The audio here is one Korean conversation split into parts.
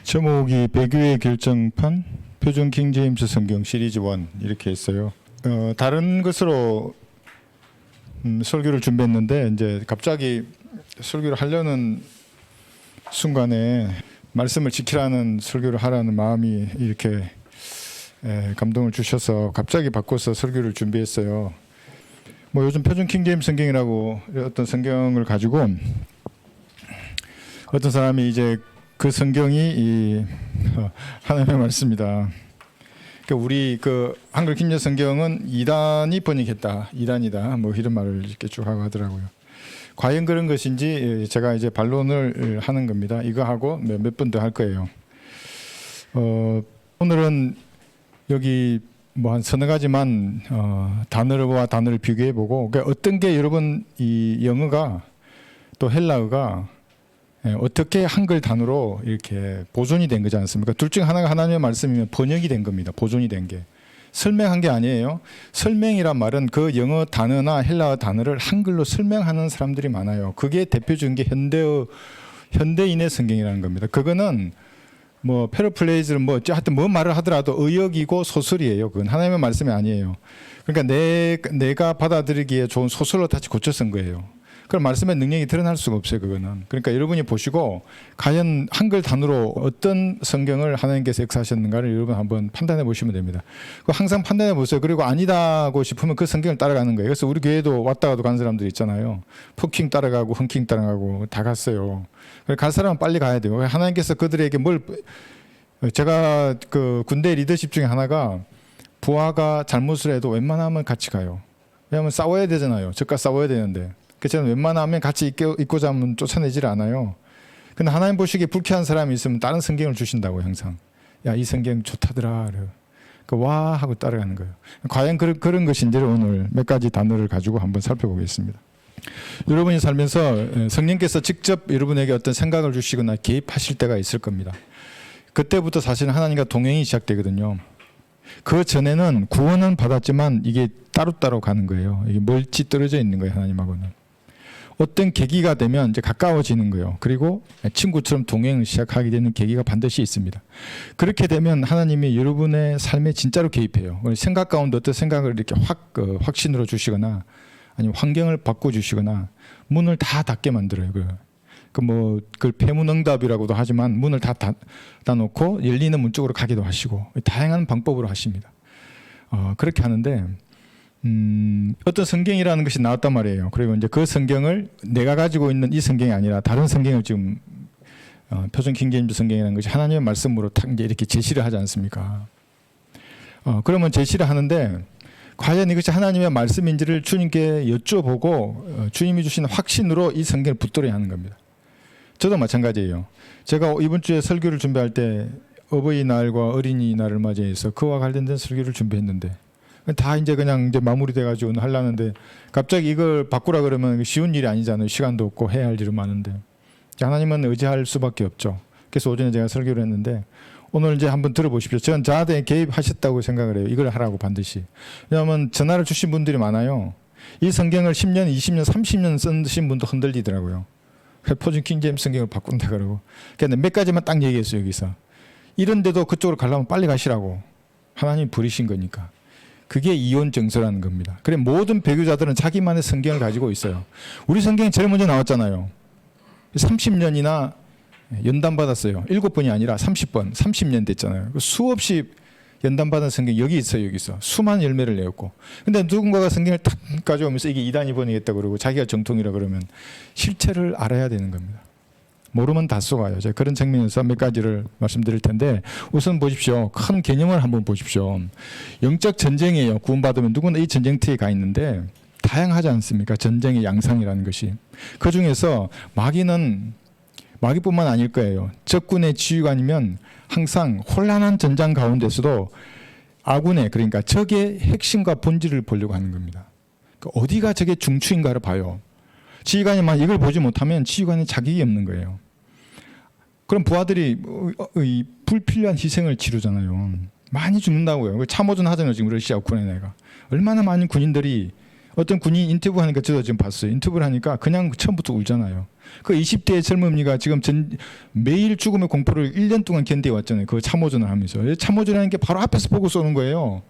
제목이 배교의 결정판 표준 킹제임스 성경 시리즈 1 이렇게 했어요. 다른 것으로 설교를 준비했는데 이제 갑자기 설교를 하려는 순간에 말씀을 지키라는 설교를 하라는 마음이 이렇게 감동을 주셔서 갑자기 바꿔서 설교를 준비했어요. 뭐 요즘 표준 킹제임스 성경이라고 어떤 성경을 가지고 어떤 사람이 이제 그 성경이 이 하나님의 말씀이다. 그러니까 우리 그 한글 킹제임스 성경은 이단이 번역했다, 이단이다, 뭐 이런 말을 이렇게 쭉 하고 하더라고요. 과연 그런 것인지 제가 이제 반론을 하는 겁니다. 이거 하고 몇 분 더 할 거예요. 오늘은 여기 뭐 한 서너 가지만 단어와 단어를 비교해 보고, 그러니까 어떤 게 여러분 이 영어가 또 헬라어가 어떻게 한글 단어로 이렇게 보존이 된 거지 않습니까? 둘 중 하나가 하나님의 말씀이면 번역이 된 겁니다. 보존이 된 게. 설명한 게 아니에요. 설명이란 말은 그 영어 단어나 헬라어 단어를 한글로 설명하는 사람들이 많아요. 그게 대표적인 게 현대인의 성경이라는 겁니다. 그거는 뭐 패러플레이즈를 뭐 하여튼 뭐 말을 하더라도 의역이고 소설이에요. 그건 하나님의 말씀이 아니에요. 그러니까 내가 받아들이기에 좋은 소설로 다시 고쳐 쓴 거예요. 그럼 말씀의 능력이 드러날 수가 없어요. 그거는. 그러니까 여러분이 보시고 과연 한글 단어로 어떤 성경을 하나님께서 역사하셨는가를 여러분 한번 판단해 보시면 됩니다. 항상 판단해 보세요. 그리고 아니다고 싶으면 그 성경을 따라가는 거예요. 그래서 우리 교회도 왔다 가도 간 사람들 있잖아요. 푸킹 따라가고 헌킹 따라가고 다 갔어요. 갈 사람은 빨리 가야 돼요. 하나님께서 그들에게 제가 그 군대 리더십 중에 하나가 부하가 잘못을 해도 웬만하면 같이 가요. 왜냐하면 싸워야 되잖아요. 적과 싸워야 되는데. 그래서 저는 웬만하면 같이 있고자 하면 쫓아내질 않아요. 근데 하나님 보시기에 불쾌한 사람이 있으면 다른 성경을 주신다고 항상. 야, 이 성경 좋다더라. 와 하고 따라가는 거예요. 과연 그런 것인지를 오늘 몇 가지 단어를 가지고 한번 살펴보겠습니다. 여러분이 살면서 성령께서 직접 여러분에게 어떤 생각을 주시거나 개입하실 때가 있을 겁니다. 그때부터 사실은 하나님과 동행이 시작되거든요. 그 전에는 구원은 받았지만 이게 따로따로 가는 거예요. 이게 멀찌 떨어져 있는 거예요. 하나님하고는. 어떤 계기가 되면 이제 가까워지는 거예요. 그리고 친구처럼 동행을 시작하게 되는 계기가 반드시 있습니다. 그렇게 되면 하나님이 여러분의 삶에 진짜로 개입해요. 생각 가운데 어떤 생각을 이렇게 확신으로 주시거나 아니면 환경을 바꿔주시거나 문을 다 닫게 만들어요. 그걸 폐문응답이라고도 하지만 문을 다 닫아놓고 열리는 문 쪽으로 가기도 하시고 다양한 방법으로 하십니다. 그렇게 하는데 어떤 성경이라는 것이 나왔단 말이에요. 그리고 이제 그 성경을 내가 가지고 있는 이 성경이 아니라 다른 성경을 지금 표준 킹제임스 성경이라는 것이 하나님의 말씀으로 탁 이제 이렇게 제시를 하지 않습니까? 그러면 제시를 하는데 과연 이것이 하나님의 말씀인지를 주님께 여쭤보고 주님이 주신 확신으로 이 성경을 붙들어야 하는 겁니다. 저도 마찬가지예요. 제가 이번 주에 설교를 준비할 때 어버이날과 어린이날을 맞이해서 그와 관련된 설교를 준비했는데 다 이제 그냥 이제 마무리돼가지고 하려는데 갑자기 이걸 바꾸라 그러면 쉬운 일이 아니잖아요. 시간도 없고 해야 할 일이 많은데 하나님은 의지할 수밖에 없죠. 그래서 오전에 제가 설교를 했는데 오늘 이제 한번 들어보십시오. 저는 저한테 개입하셨다고 생각을 해요. 이걸 하라고 반드시. 왜냐하면 전화를 주신 분들이 많아요. 이 성경을 10년, 20년, 30년 쓰신 분도 흔들리더라고요. 표준 킹제임스 성경을 바꾼다 그러고. 그런데 몇 가지만 딱 얘기했어요. 여기서. 이런데도 그쪽으로 가려면 빨리 가시라고. 하나님 부르신 거니까. 그게 이혼 정서라는 겁니다. 그래 모든 배교자들은 자기만의 성경을 가지고 있어요. 우리 성경이 제일 먼저 나왔잖아요. 30년이나 연단 받았어요. 7번이 아니라 30번, 30년 됐잖아요. 수없이 연단 받은 성경 여기 있어요. 여기서 수많은 열매를 내었고. 근데 누군가가 성경을 탁 가져오면서 이게 이단이 번역했다 그러고 자기가 정통이라 그러면 실체를 알아야 되는 겁니다. 모르면 다 속아요. 제가 그런 측면에서 몇 가지를 말씀드릴 텐데 우선 보십시오. 큰 개념을 한번 보십시오. 영적 전쟁이에요. 구원받으면 누구나 이 전쟁터에 가 있는데 다양하지 않습니까? 전쟁의 양상이라는 것이. 그중에서 마귀뿐만 아닐 거예요. 적군의 지휘관이면 항상 혼란한 전장 가운데서도 아군의 그러니까 적의 핵심과 본질을 보려고 하는 겁니다. 그러니까 어디가 적의 중추인가를 봐요. 지휘관이 이걸 보지 못하면 지휘관이 자격이 없는 거예요. 그럼 부하들이 불필요한 희생을 치르잖아요. 많이 죽는다고요. 참호전 하잖아요. 지금 러시아 우크라이나가. 얼마나 많은 군인들이 어떤 군인 인터뷰 하니까 저도 지금 봤어요. 인터뷰를 하니까 그냥 처음부터 울잖아요. 그 20대의 젊은이가 지금 매일 죽음의 공포를 1년 동안 견뎌왔잖아요. 그 참호전을 하면서. 참호전이라는 게 바로 앞에서 보고 쏘는 거예요.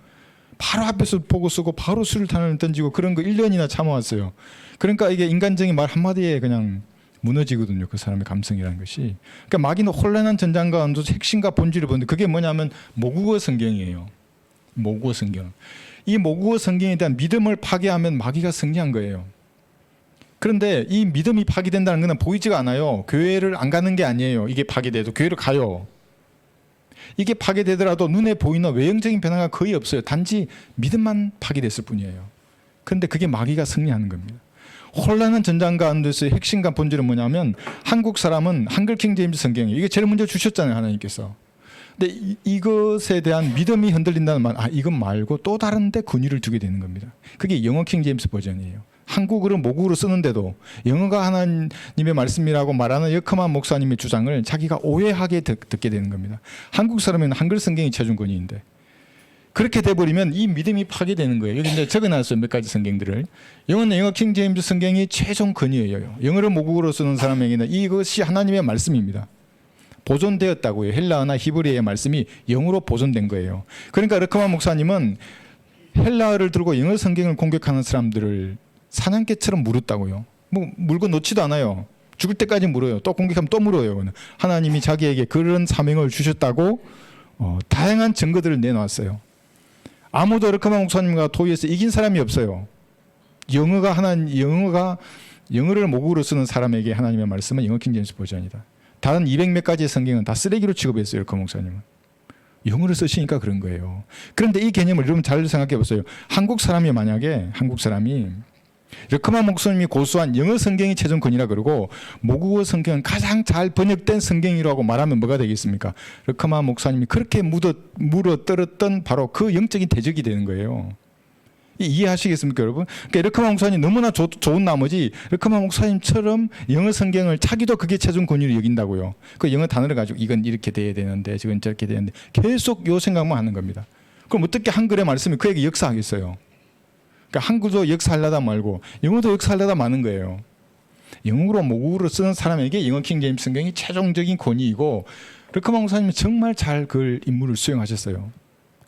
바로 앞에서 보고 쏘고 바로 수류탄을 던지고 그런 거 1년이나 참아왔어요. 그러니까 이게 인간적인 말 한마디에 그냥 무너지거든요. 그 사람의 감성이라는 것이. 그러니까 마귀는 혼란한 전장 가운데 핵심과 본질을 보는데 그게 뭐냐면 모국어 성경이에요. 모국어 성경. 이 모국어 성경에 대한 믿음을 파괴하면 마귀가 승리한 거예요. 그런데 이 믿음이 파괴된다는 것은 보이지가 않아요. 교회를 안 가는 게 아니에요. 이게 파괴돼도 교회를 가요. 이게 파괴되더라도 눈에 보이는 외형적인 변화가 거의 없어요. 단지 믿음만 파괴됐을 뿐이에요. 그런데 그게 마귀가 승리하는 겁니다. 혼란한 전장 가운데서의 핵심과 본질은 뭐냐면 한국 사람은 한글 킹제임스 성경이에요. 이게 제일 먼저 주셨잖아요. 하나님께서. 근데 이것에 대한 믿음이 흔들린다는 말, 이건 말고 또 다른 데 권위를 두게 되는 겁니다. 그게 영어 킹제임스 버전이에요. 한국어를 모국어로 쓰는데도 영어가 하나님의 말씀이라고 말하는 여커만 목사님의 주장을 자기가 오해하게 듣게 되는 겁니다. 한국 사람은 한글 성경이 최종 권위인데 그렇게 돼버리면 이 믿음이 파괴되는 거예요. 여기 이제 적어놨어요. 몇 가지 성경들을. 영어는 영어 킹제임스 성경이 최종 권위예요. 영어를 모국어로 쓰는 사람에게는 이것이 하나님의 말씀입니다. 보존되었다고요. 헬라어나 히브리어의 말씀이 영어로 보존된 거예요. 그러니까 르크만 목사님은 헬라어를 들고 영어 성경을 공격하는 사람들을 사냥개처럼 물었다고요. 뭐 물고 놓지도 않아요. 죽을 때까지 물어요. 또 공격하면 또 물어요. 하나님이 자기에게 그런 사명을 주셨다고 다양한 증거들을 내놓았어요. 아무도 르크만 목사님과 토의에서 이긴 사람이 없어요. 영어를 모국어로 쓰는 사람에게 하나님의 말씀은 영어 킹제임스 버전이다. 다른 200몇 가지의 성경은 다 쓰레기로 취급했어요. 르크만 목사님은. 영어를 쓰시니까 그런 거예요. 그런데 이 개념을 여러분 잘 생각해 보세요. 한국 사람이 르크만 목사님이 고수한 영어 성경이 최종권이라 그러고 모국어 성경은 가장 잘 번역된 성경이라고 말하면 뭐가 되겠습니까? 르크만 목사님이 그렇게 물어뜯었던 바로 그 영적인 대적이 되는 거예요. 이해하시겠습니까, 여러분? 그러니까 르크만 목사님 너무나 좋은 나머지 르크만 목사님처럼 영어 성경을 자기도 그게 최종 권위로 여긴다고요. 그 영어 단어를 가지고 이건 이렇게 돼야 되는데 저건 저렇게 되는데 계속 요 생각만 하는 겁니다. 그럼 어떻게 한글의 말씀이 그에게 역사하겠어요? 그러니까 한글도 역사하려다 말고 영어도 역사하려다 마는 거예요. 영어로 모국어로 쓰는 사람에게 영어 킹제임스 성경이 최종적인 권위이고 르크만 목사님이 정말 잘 그 임무를 수행하셨어요.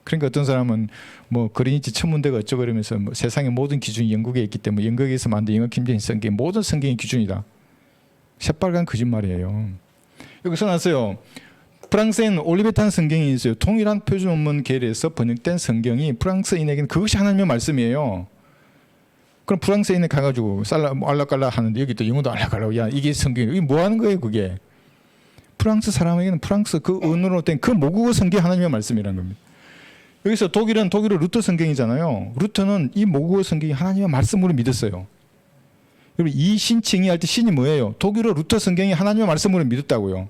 그러니까 어떤 사람은 뭐 그린위치 천문대가 어쩌고 그러면서 뭐 세상의 모든 기준이 영국에 있기 때문에 영국에서 만든 영어 킹제임스 성경 모든 성경의 기준이다. 새빨간 거짓말이에요. 여기서 나서요. 프랑스에는 올리베탄 성경이 있어요. 통일한 표준 원문 계열에서 번역된 성경이 프랑스인에게는 그것이 하나님의 말씀이에요. 그럼 프랑스인에 가가지고 알락갈락 하는데 여기 또 영어도 알락갈락. 야 이게 성경이에요. 이게 뭐 하는 거예요 그게. 프랑스 사람에게는 프랑스 그 언어로 된 그 모국어 성경이 하나님의 말씀이라는 겁니다. 여기서 독일은 독일어 루터 성경이잖아요. 루터는 이 모국어 성경이 하나님의 말씀으로 믿었어요. 여러분 이 신칭의 할 때 신이 뭐예요? 독일어 루터 성경이 하나님의 말씀으로 믿었다고요.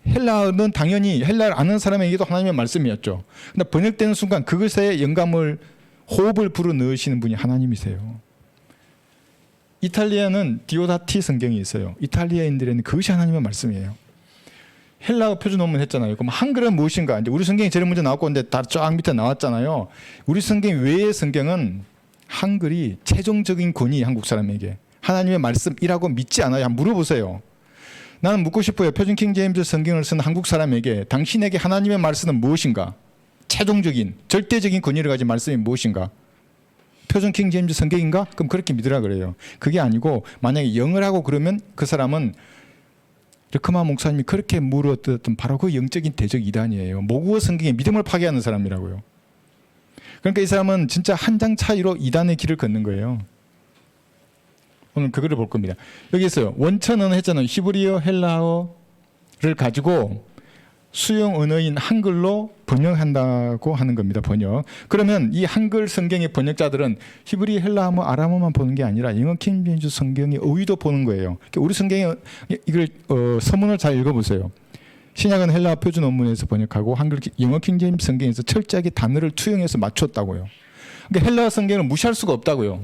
헬라어는 당연히 헬라어를 아는 사람에게도 하나님의 말씀이었죠. 근데 번역되는 순간 그것에 영감을 호흡을 불어넣으시는 분이 하나님이세요. 이탈리아는 디오다티 성경이 있어요. 이탈리아인들에는 그것이 하나님의 말씀이에요. 헬라어 표준 원문 했잖아요. 그럼 한글은 무엇인가? 이제 우리 성경이 제일 먼저 나왔고 근데 다 쫙 밑에 나왔잖아요. 우리 성경 외의 성경은 한글이 최종적인 권위 한국 사람에게 하나님의 말씀이라고 믿지 않아요. 한번 물어보세요. 나는 묻고 싶어요. 표준 킹제임스 성경을 쓴 한국 사람에게 당신에게 하나님의 말씀은 무엇인가? 최종적인 절대적인 권위를 가진 말씀이 무엇인가? 표준 킹제임스 성경인가? 그럼 그렇게 믿으라 그래요. 그게 아니고 만약에 영어라고 그러면 그 사람은 르크만 목사님이 그렇게 물어뜯었던 바로 그 영적인 대적 이단이에요. 모국어 성경에 믿음을 파괴하는 사람이라고요. 그러니까 이 사람은 진짜 한 장 차이로 이단의 길을 걷는 거예요. 오늘 그거를 볼 겁니다. 여기 있어요. 원천은 했잖아요. 히브리어, 헬라어를 가지고 수용 언어인 한글로 번역한다고 하는 겁니다. 번역. 그러면 이 한글 성경의 번역자들은 히브리, 헬라어, 아람어만 보는 게 아니라 영어 킹제임스 성경의 어휘도 보는 거예요. 우리 성경에 이걸 서문을 잘 읽어보세요. 신약은 헬라어 표준 원문에서 번역하고 영어 킹제임스 성경에서 철저하게 단어를 투영해서 맞췄다고요. 그러니까 헬라어 성경을 무시할 수가 없다고요.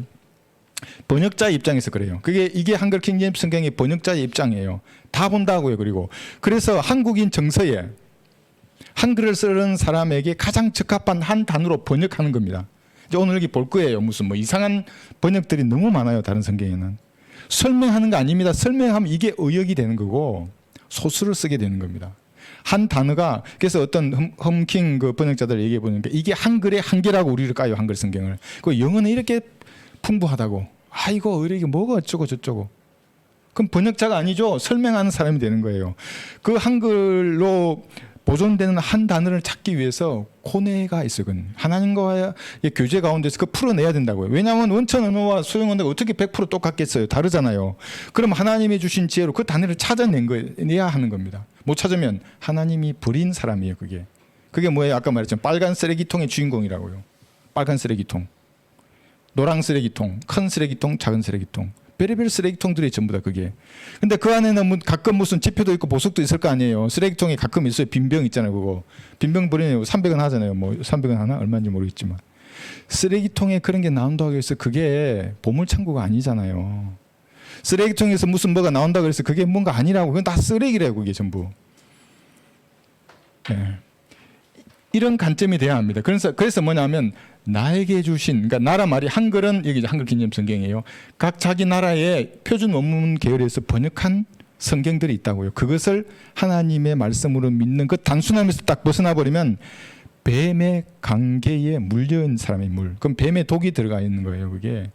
번역자의 입장에서 그래요. 이게 한글 킹제임스 성경의 번역자의 입장이에요. 다 본다고요. 그래서 한국인 정서에 한글을 쓰는 사람에게 가장 적합한 한 단어로 번역하는 겁니다. 이제 오늘 여기 볼 거예요. 무슨 뭐 이상한 번역들이 너무 많아요. 다른 성경에는. 설명하는 거 아닙니다. 설명하면 이게 의역이 되는 거고 소수를 쓰게 되는 겁니다. 한 단어가 그래서 어떤 험킹 그 번역자들 얘기해 보니까 이게 한글의 한계라고 우리를 까요. 한글 성경을. 그 영어는 이렇게 풍부하다고. 아이고 이게 뭐가 어쩌고 저쩌고. 그럼 번역자가 아니죠. 설명하는 사람이 되는 거예요. 그 한글로 보존되는 한 단어를 찾기 위해서 고뇌가 있어요. 하나님과의 교제 가운데서 그 풀어내야 된다고요. 왜냐하면 원천 언어와 수용 언어가 어떻게 100% 똑같겠어요. 다르잖아요. 그럼 하나님이 주신 지혜로 그 단어를 찾아내야 하는 겁니다. 못 찾으면 하나님이 버린 사람이에요. 그게 뭐예요? 아까 말했잖아요. 빨간 쓰레기통의 주인공이라고요. 빨간 쓰레기통, 노랑 쓰레기통, 큰 쓰레기통, 작은 쓰레기통. 별의별 쓰레기통들이 전부 다 그게. 근데 그 안에는 가끔 무슨 지표도 있고 보석도 있을 거 아니에요. 쓰레기통에 가끔 있어요. 빈병 있잖아요. 그거. 빈병 버리면 300원 하잖아요. 뭐 300원 하나? 얼마인지 모르겠지만. 쓰레기통에 그런 게 나온다고 해서 그게 보물창고가 아니잖아요. 쓰레기통에서 무슨 뭐가 나온다고 해서 그게 뭔가 아니라고. 그건 다 쓰레기래요. 그게 전부. 네. 이런 관점이 돼야 합니다. 그래서 뭐냐면 나에게 주신, 그러니까 나라 말이 한글은 여기 한글 기념 성경이에요. 각 자기 나라의 표준 원문 계열에서 번역한 성경들이 있다고요. 그것을 하나님의 말씀으로 믿는 그 단순함에서 딱 벗어나 버리면 뱀의 관계에 물려인 사람의 물. 그럼 뱀의 독이 들어가 있는 거예요. 그게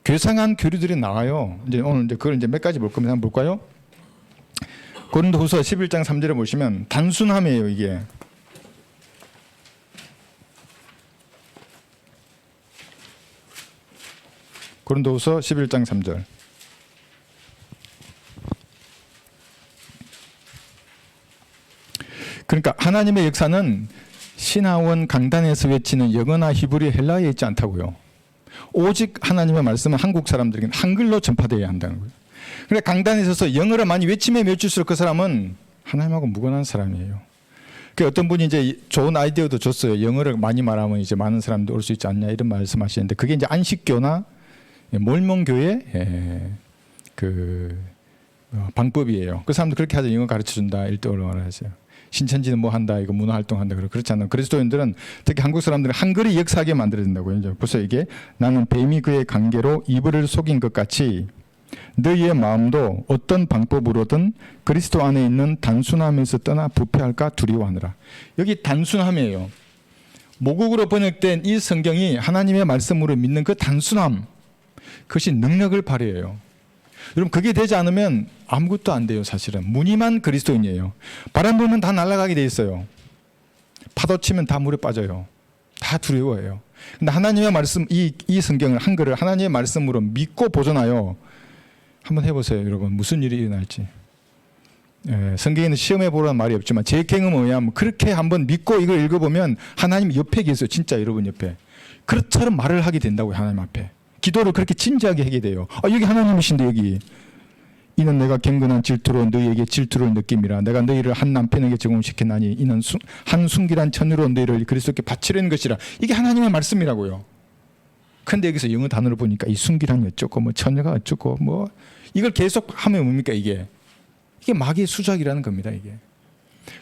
괴상한 교류들이 나와요. 이제 오늘 이제 그걸 이제 몇 가지 볼 겁니다. 한번 볼까요? 고린도후서 11장 3절에 보시면 단순함이에요. 이게. 고린도후서 11장 3절. 그러니까 하나님의 역사는 신하원 강단에서 외치는 영어나 히브리 헬라어에 있지 않다고요. 오직 하나님의 말씀은 한국 사람들에게는 한글로 전파되어야 한다는 거예요. 그러니까 강단에 서서 영어를 많이 외치면 외칠수록 그 사람은 하나님하고 무관한 사람이에요. 그 어떤 분이 이제 좋은 아이디어도 줬어요. 영어를 많이 말하면 이제 많은 사람들 올 수 있지 않냐 이런 말씀하시는데 그게 이제 안식교나 몰몬교의 그 방법이에요. 그 사람들 그렇게 하죠. 영어 가르쳐준다. 1대5로 말하세요. 신천지는 뭐 한다. 이거 문화활동 한다. 그렇지 않아요. 그리스도인들은 특히 한국 사람들은 한글이 역사하게 만들어야 된다고요. 이제 벌써 이게 나는 뱀이 그의 관계로 이불을 속인 것 같이 너희의 마음도 어떤 방법으로든 그리스도 안에 있는 단순함에서 떠나 부패할까 두려워하느라. 여기 단순함이에요. 모국어로 번역된 이 성경이 하나님의 말씀으로 믿는 그 단순함, 그것이 능력을 발휘해요. 여러분 그게 되지 않으면 아무것도 안 돼요. 사실은 무늬만 그리스도인이에요. 바람 불면 다 날아가게 돼 있어요. 파도 치면 다 물에 빠져요. 다 두려워해요. 근데 하나님의 말씀, 이 성경을 한글을 하나님의 말씀으로 믿고 보존하여 한번 해보세요. 여러분 무슨 일이 일어날지. 성경에는 시험해 보라는 말이 없지만 제 경험에 의하면 그렇게 한번 믿고 이걸 읽어보면 하나님 옆에 계세요. 진짜 여러분 옆에. 그렇처럼 말을 하게 된다고요. 하나님 앞에. 기도를 그렇게 진지하게 하게 돼요. 여기 하나님이신데 여기. 이는 내가 경건한 질투로 너희에게 질투를 느낌이라. 내가 너희를 한 남편에게 제공시켰나니 이는 한 순결한 천으로 너희를 그리스도께 바치려는 것이라. 이게 하나님의 말씀이라고요. 근데 여기서 영어 단어를 보니까 이 순결한이 어쩌고 뭐 처녀가 어쩌고 뭐 이걸 계속 하면 뭡니까 이게. 이게 마귀의 수작이라는 겁니다. 이게.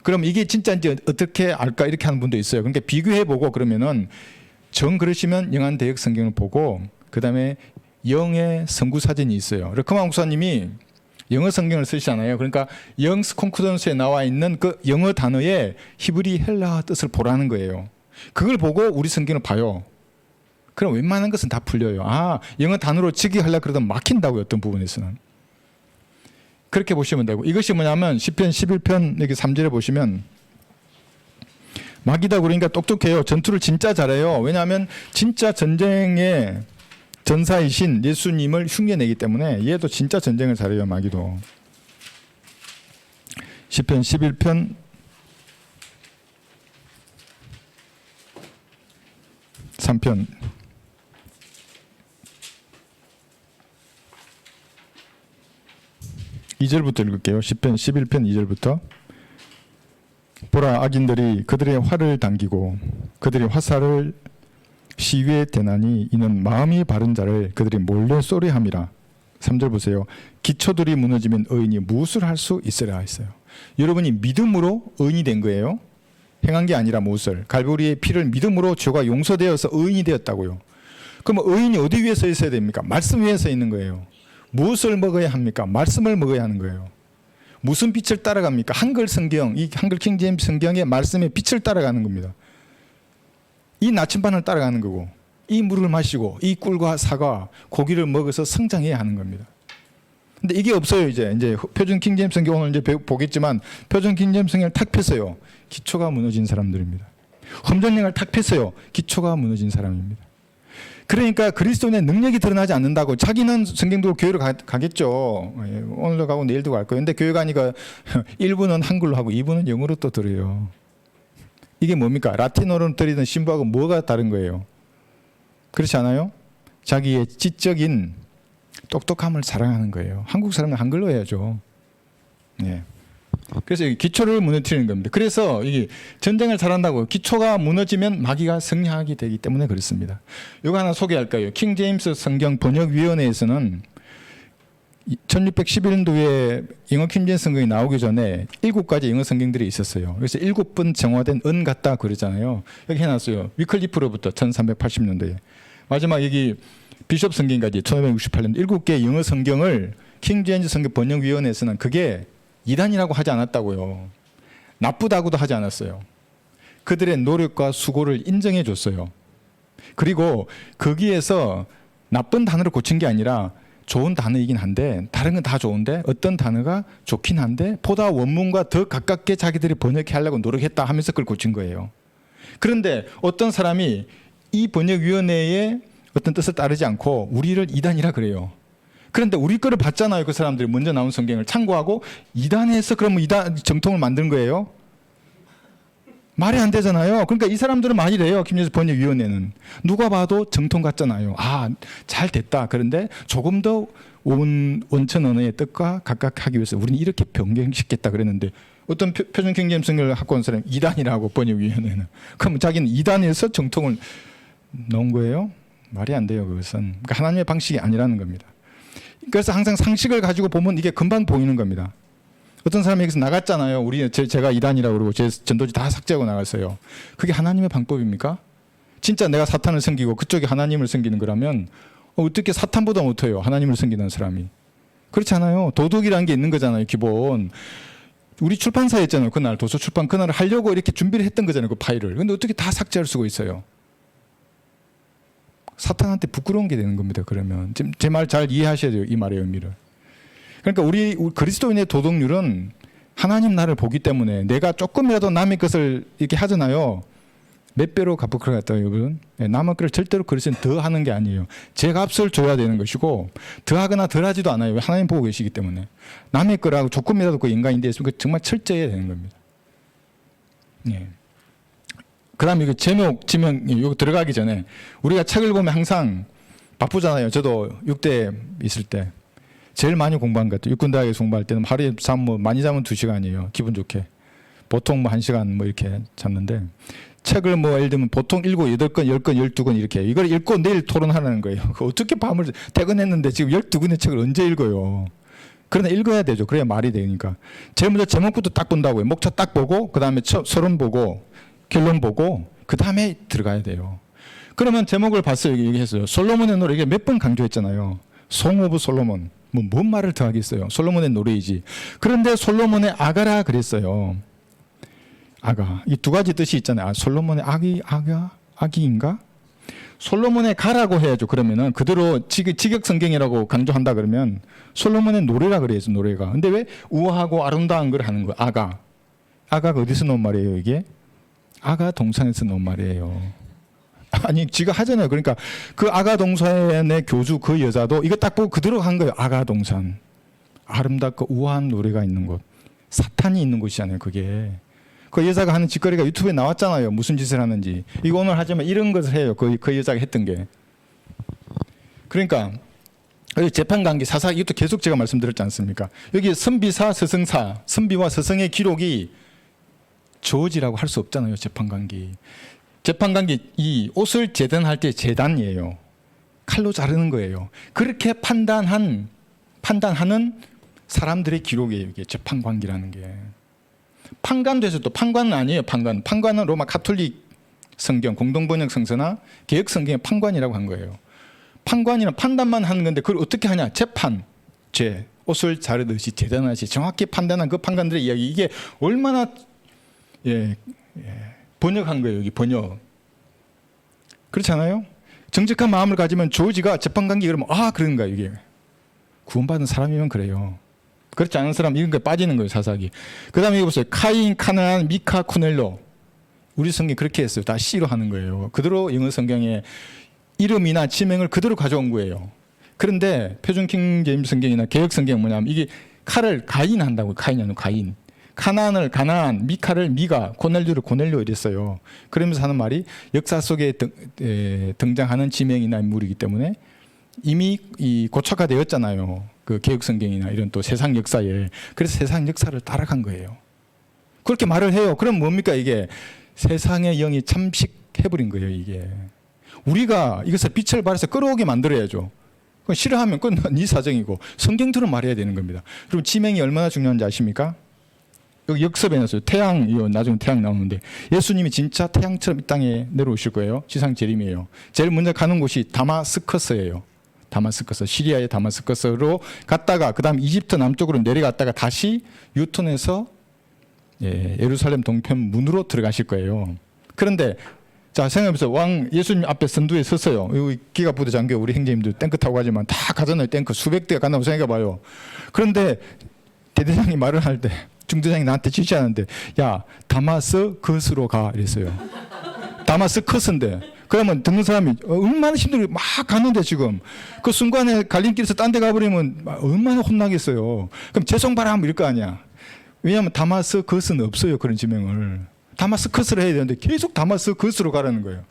그럼 이게 진짜인지 어떻게 알까 이렇게 하는 분도 있어요. 그러니까 비교해보고 그러면은 정 그러시면 영한 대역 성경을 보고 그 다음에 영의 선구 사진이 있어요. 르크만 목사님이 영어 성경을 쓰시잖아요. 그러니까 영스 콘코던스에 나와 있는 그 영어 단어의 히브리 헬라 뜻을 보라는 거예요. 그걸 보고 우리 성경을 봐요. 그럼 웬만한 것은 다 풀려요. 영어 단어로 직역하려고 그러다 막힌다고요. 어떤 부분에서는. 그렇게 보시면 되고 이것이 뭐냐면 시편 11편 여기 3절에 보시면 마귀다 그러니까 똑똑해요. 전투를 진짜 잘해요. 왜냐하면 진짜 전쟁의 전사이신 예수님을 흉내내기 때문에 얘도 진짜 전쟁을 잘해요. 마귀도. 시편 11편 3편 2절부터 읽을게요. 시편 11편 2절부터 보라 악인들이 그들의 활을 당기고 그들의 화살을 시위에 대나니 이는 마음이 바른 자를 그들이 몰래 쏘리함이라. 3절 보세요. 기초들이 무너지면 의인이 무엇을 할 수 있으랴 했어요. 여러분이 믿음으로 의인이 된 거예요. 행한 게 아니라 무엇을? 갈보리의 피를 믿음으로 죄가 용서되어서 의인이 되었다고요. 그럼 의인이 어디 위에 서 있어야 됩니까? 말씀 위에 서 있는 거예요. 무엇을 먹어야 합니까? 말씀을 먹어야 하는 거예요. 무슨 빛을 따라갑니까? 한글 성경, 이 한글 킹제임스 성경의 말씀의 빛을 따라가는 겁니다. 이 나침반을 따라가는 거고, 이 물을 마시고, 이 꿀과 사과, 고기를 먹어서 성장해야 하는 겁니다. 근데 이게 없어요. 이제 표준 킹제임스 성경 오늘 이제 보겠지만 표준 킹제임스 성경을 탁 폈어요. 기초가 무너진 사람들입니다. 험전령을 탁 폈어요. 기초가 무너진 사람입니다. 그러니까 그리스도인의 능력이 드러나지 않는다고. 자기는 성경도 교회로 가겠죠. 오늘도 가고 내일도 갈 거예요. 근데 교회 가니까 1부는 한글로 하고 2부는 영어로 또 들어요. 이게 뭡니까? 라틴어로 들리는 신부하고 뭐가 다른 거예요? 그렇지 않아요? 자기의 지적인 똑똑함을 자랑하는 거예요. 한국 사람은 한글로 해야죠. 네. 그래서 기초를 무너뜨리는 겁니다. 그래서 이게 전쟁을 잘한다고 기초가 무너지면 마귀가 승리하게 되기 때문에 그렇습니다. 이거 하나 소개할까요? 킹 제임스 성경 번역위원회에서는 1611년도에 영어 킹 제임스 성경이 나오기 전에 7가지 영어 성경들이 있었어요. 그래서 7번 정화된 은 같다 그러잖아요. 여기 해놨어요. 위클리프로부터 1380년도에. 마지막 여기 비숍 성경까지 1568년 7개 영어 성경을 킹 제임스 성경 번역위원회에서는 그게 이단이라고 하지 않았다고요. 나쁘다고도 하지 않았어요. 그들의 노력과 수고를 인정해 줬어요. 그리고 거기에서 나쁜 단어를 고친 게 아니라 좋은 단어이긴 한데 다른 건 다 좋은데 어떤 단어가 좋긴 한데 보다 원문과 더 가깝게 자기들이 번역하려고 노력했다 하면서 그걸 고친 거예요. 그런데 어떤 사람이 이 번역위원회의 어떤 뜻을 따르지 않고 우리를 이단이라 그래요. 그런데 우리 거를 봤잖아요. 그 사람들이 먼저 나온 성경을 참고하고 이단에서 그러면 이단 정통을 만든 거예요? 말이 안 되잖아요. 그러니까 이 사람들은 말이래요. 김예수 번역위원회는 누가 봐도 정통 같잖아요. 아, 잘 됐다. 그런데 조금 더 원천 언어의 뜻과 각각하기 위해서 우리는 이렇게 변경시켰다 그랬는데 어떤 표준 킹제임스 성경을 갖고 온 사람이 이단이라고 번역위원회는 그럼 자기는 이단에서 정통을 넣은 거예요? 말이 안 돼요. 그것은 그러니까 하나님의 방식이 아니라는 겁니다. 그래서 항상 상식을 가지고 보면 이게 금방 보이는 겁니다. 어떤 사람이 여기서 나갔잖아요. 제가 이단이라고 그러고 제 전도지 다 삭제하고 나갔어요. 그게 하나님의 방법입니까? 진짜 내가 사탄을 섬기고 그쪽이 하나님을 섬기는 거라면 어떻게 사탄보다 못해요? 하나님을 섬기는 사람이. 그렇지 않아요. 도덕이라는 게 있는 거잖아요. 기본. 우리 출판사에 있잖아요. 그날 도서 출판 그날을 하려고 이렇게 준비를 했던 거잖아요. 그 파일을. 근데 어떻게 다 삭제할 수가 있어요? 사탄한테 부끄러운 게 되는 겁니다. 그러면 지금 제 말 잘 이해하셔야 돼요. 이 말의 의미를. 그러니까 우리 그리스도인의 도덕률은 하나님 나를 보기 때문에 내가 조금이라도 남의 것을 이렇게 하잖아요. 몇 배로 갚을 것 같아요, 여러분. 남의 것을 절대로 그리스도인 더 하는 게 아니에요. 제 값을 줘야 되는 것이고 더 하거나 덜 하지도 않아요. 하나님 보고 계시기 때문에. 남의 거라고 조금이라도 그 인간이 됐으면 정말 철저해야 되는 겁니다. 예. 그 다음에 이거 제목, 지명, 이거 들어가기 전에 우리가 책을 보면 항상 바쁘잖아요. 저도 6대 있을 때 제일 많이 공부한 것 같아요. 육군대학에서 공부할 때는 하루에 많이 자면 2시간이에요. 기분 좋게. 보통 1시간 이렇게 잤는데 책을 예를 들면 보통 7, 8권, 10권, 12권 이렇게 이걸 읽고 내일 토론하라는 거예요. 어떻게 밤을 퇴근했는데 지금 12권의 책을 언제 읽어요? 그러나 읽어야 되죠. 그래야 말이 되니까. 제일 먼저 제목부터 딱 본다고요. 목차 딱 보고 그 다음에 서론 보고 결론 보고 그 다음에 들어가야 돼요. 그러면 제목을 봤어요. 얘기했어요. 솔로몬의 노래 이게 몇 번 강조했잖아요. 송 오브 솔로몬. 뭔 말을 더 하겠어요. 솔로몬의 노래이지. 그런데 솔로몬의 아가라 그랬어요. 아가. 이 두 가지 뜻이 있잖아요. 솔로몬의 아기인가? 솔로몬의 가라고 해야죠. 그러면은 그대로 직역 성경이라고 강조한다 그러면 솔로몬의 노래라 그래야죠. 노래가. 근데 왜 우아하고 아름다운 걸 하는 거예요? 아가. 아가가 어디서 나온 말이에요, 이게? 아가 동산에서 나온 말이에요. 아니 지가 하잖아요. 그러니까 그 아가 동산의 교주 그 여자도 이거 딱 보고 그대로 한 거예요. 아가 동산. 아름답고 우아한 노래가 있는 곳. 사탄이 있는 곳이잖아요. 그게. 그 여자가 하는 짓거리가 유튜브에 나왔잖아요. 무슨 짓을 하는지. 이거 오늘 하지만 이런 것을 해요. 그 여자가 했던 게. 그러니까 재판관계 사사 이것도 계속 제가 말씀드렸지 않습니까? 여기 선비사 서성사 선비와 서성의 기록이 저지라고 할 수 없잖아요. 재판관계. 재판관계 이 옷을 재단할 때 재단이에요. 칼로 자르는 거예요. 그렇게 판단하는 사람들의 기록이에요. 이게 재판관계라는 게. 판관돼서 또 판관은 아니에요. 판관은 로마 카톨릭 성경 공동번역 성서나 개혁 성경의 판관이라고 한 거예요. 판관이란 판단만 하는 건데 그걸 어떻게 하냐? 재판, 죄, 옷을 자르듯이 재단하시 정확히 판단한 그 판관들의 이야기 이게 얼마나 번역한 거예요. 여기 번역. 그렇지 않아요? 정직한 마음을 가지면 조지가 재판관계 그러면 그런가 이게 구원받은 사람이면 그래요. 그렇지 않은 사람 이런 거에 빠지는 거예요. 사사기. 그 다음에 이거 보세요. 카인, 카나안, 미카, 코넬로. 우리 성경이 그렇게 했어요. 다 C로 하는 거예요. 그대로 영어 성경에 이름이나 지명을 그대로 가져온 거예요. 그런데 표준 킹 제임스 성경이나 개혁 성경은 뭐냐면 이게 칼을 가인 한다고. 카인이 아니고 가인. 카나안을 가나안, 미카를 미가, 코넬료를 고넬료 이랬어요. 그러면서 하는 말이 역사 속에 등장하는 지명이나 인물이기 때문에 이미 고착화되었잖아요. 그 개혁 성경이나 이런 또 세상 역사에. 그래서 세상 역사를 따라간 거예요. 그렇게 말을 해요. 그럼 뭡니까 이게? 세상의 영이 잠식해버린 거예요. 이게. 우리가 이것을 빛을 발해서 끌어오게 만들어야죠. 싫어하면 그건 네 사정이고 성경대로 말해야 되는 겁니다. 그리고 지명이 얼마나 중요한지 아십니까? 여기 역섭에 넣었어요. 태양, 나중에 태양 나오는데 예수님이 진짜 태양처럼 이 땅에 내려오실 거예요. 지상 재림이에요. 제일 먼저 가는 곳이 다마스커스예요. 다마스커스, 시리아의 다마스커스로 갔다가 그 다음 이집트 남쪽으로 내려갔다가 다시 유턴해서 예루살렘 동편 문으로 들어가실 거예요. 그런데 자 생각해보세요. 왕 예수님 앞에 선두에 섰어요. 여기 기가 부대 장교 우리 형제님들 탱크 타고 가지만 다 가잖아요. 탱크 수백 대가 간다고 생각해봐요. 그런데 대대장이 말을 할 때 중대장이 나한테 지시하는데 야 다마스커스로 가 이랬어요. 다마스커스인데 그러면 듣는 사람이 얼마나 힘들게 막 가는데 지금 그 순간에 갈림길에서 딴 데 가버리면 얼마나 혼나겠어요. 그럼 죄송바람 이럴 거 아니야. 왜냐하면 다마스커스는 없어요. 그런 지명을. 다마스커스를 해야 되는데 계속 다마스커스로 가라는 거예요.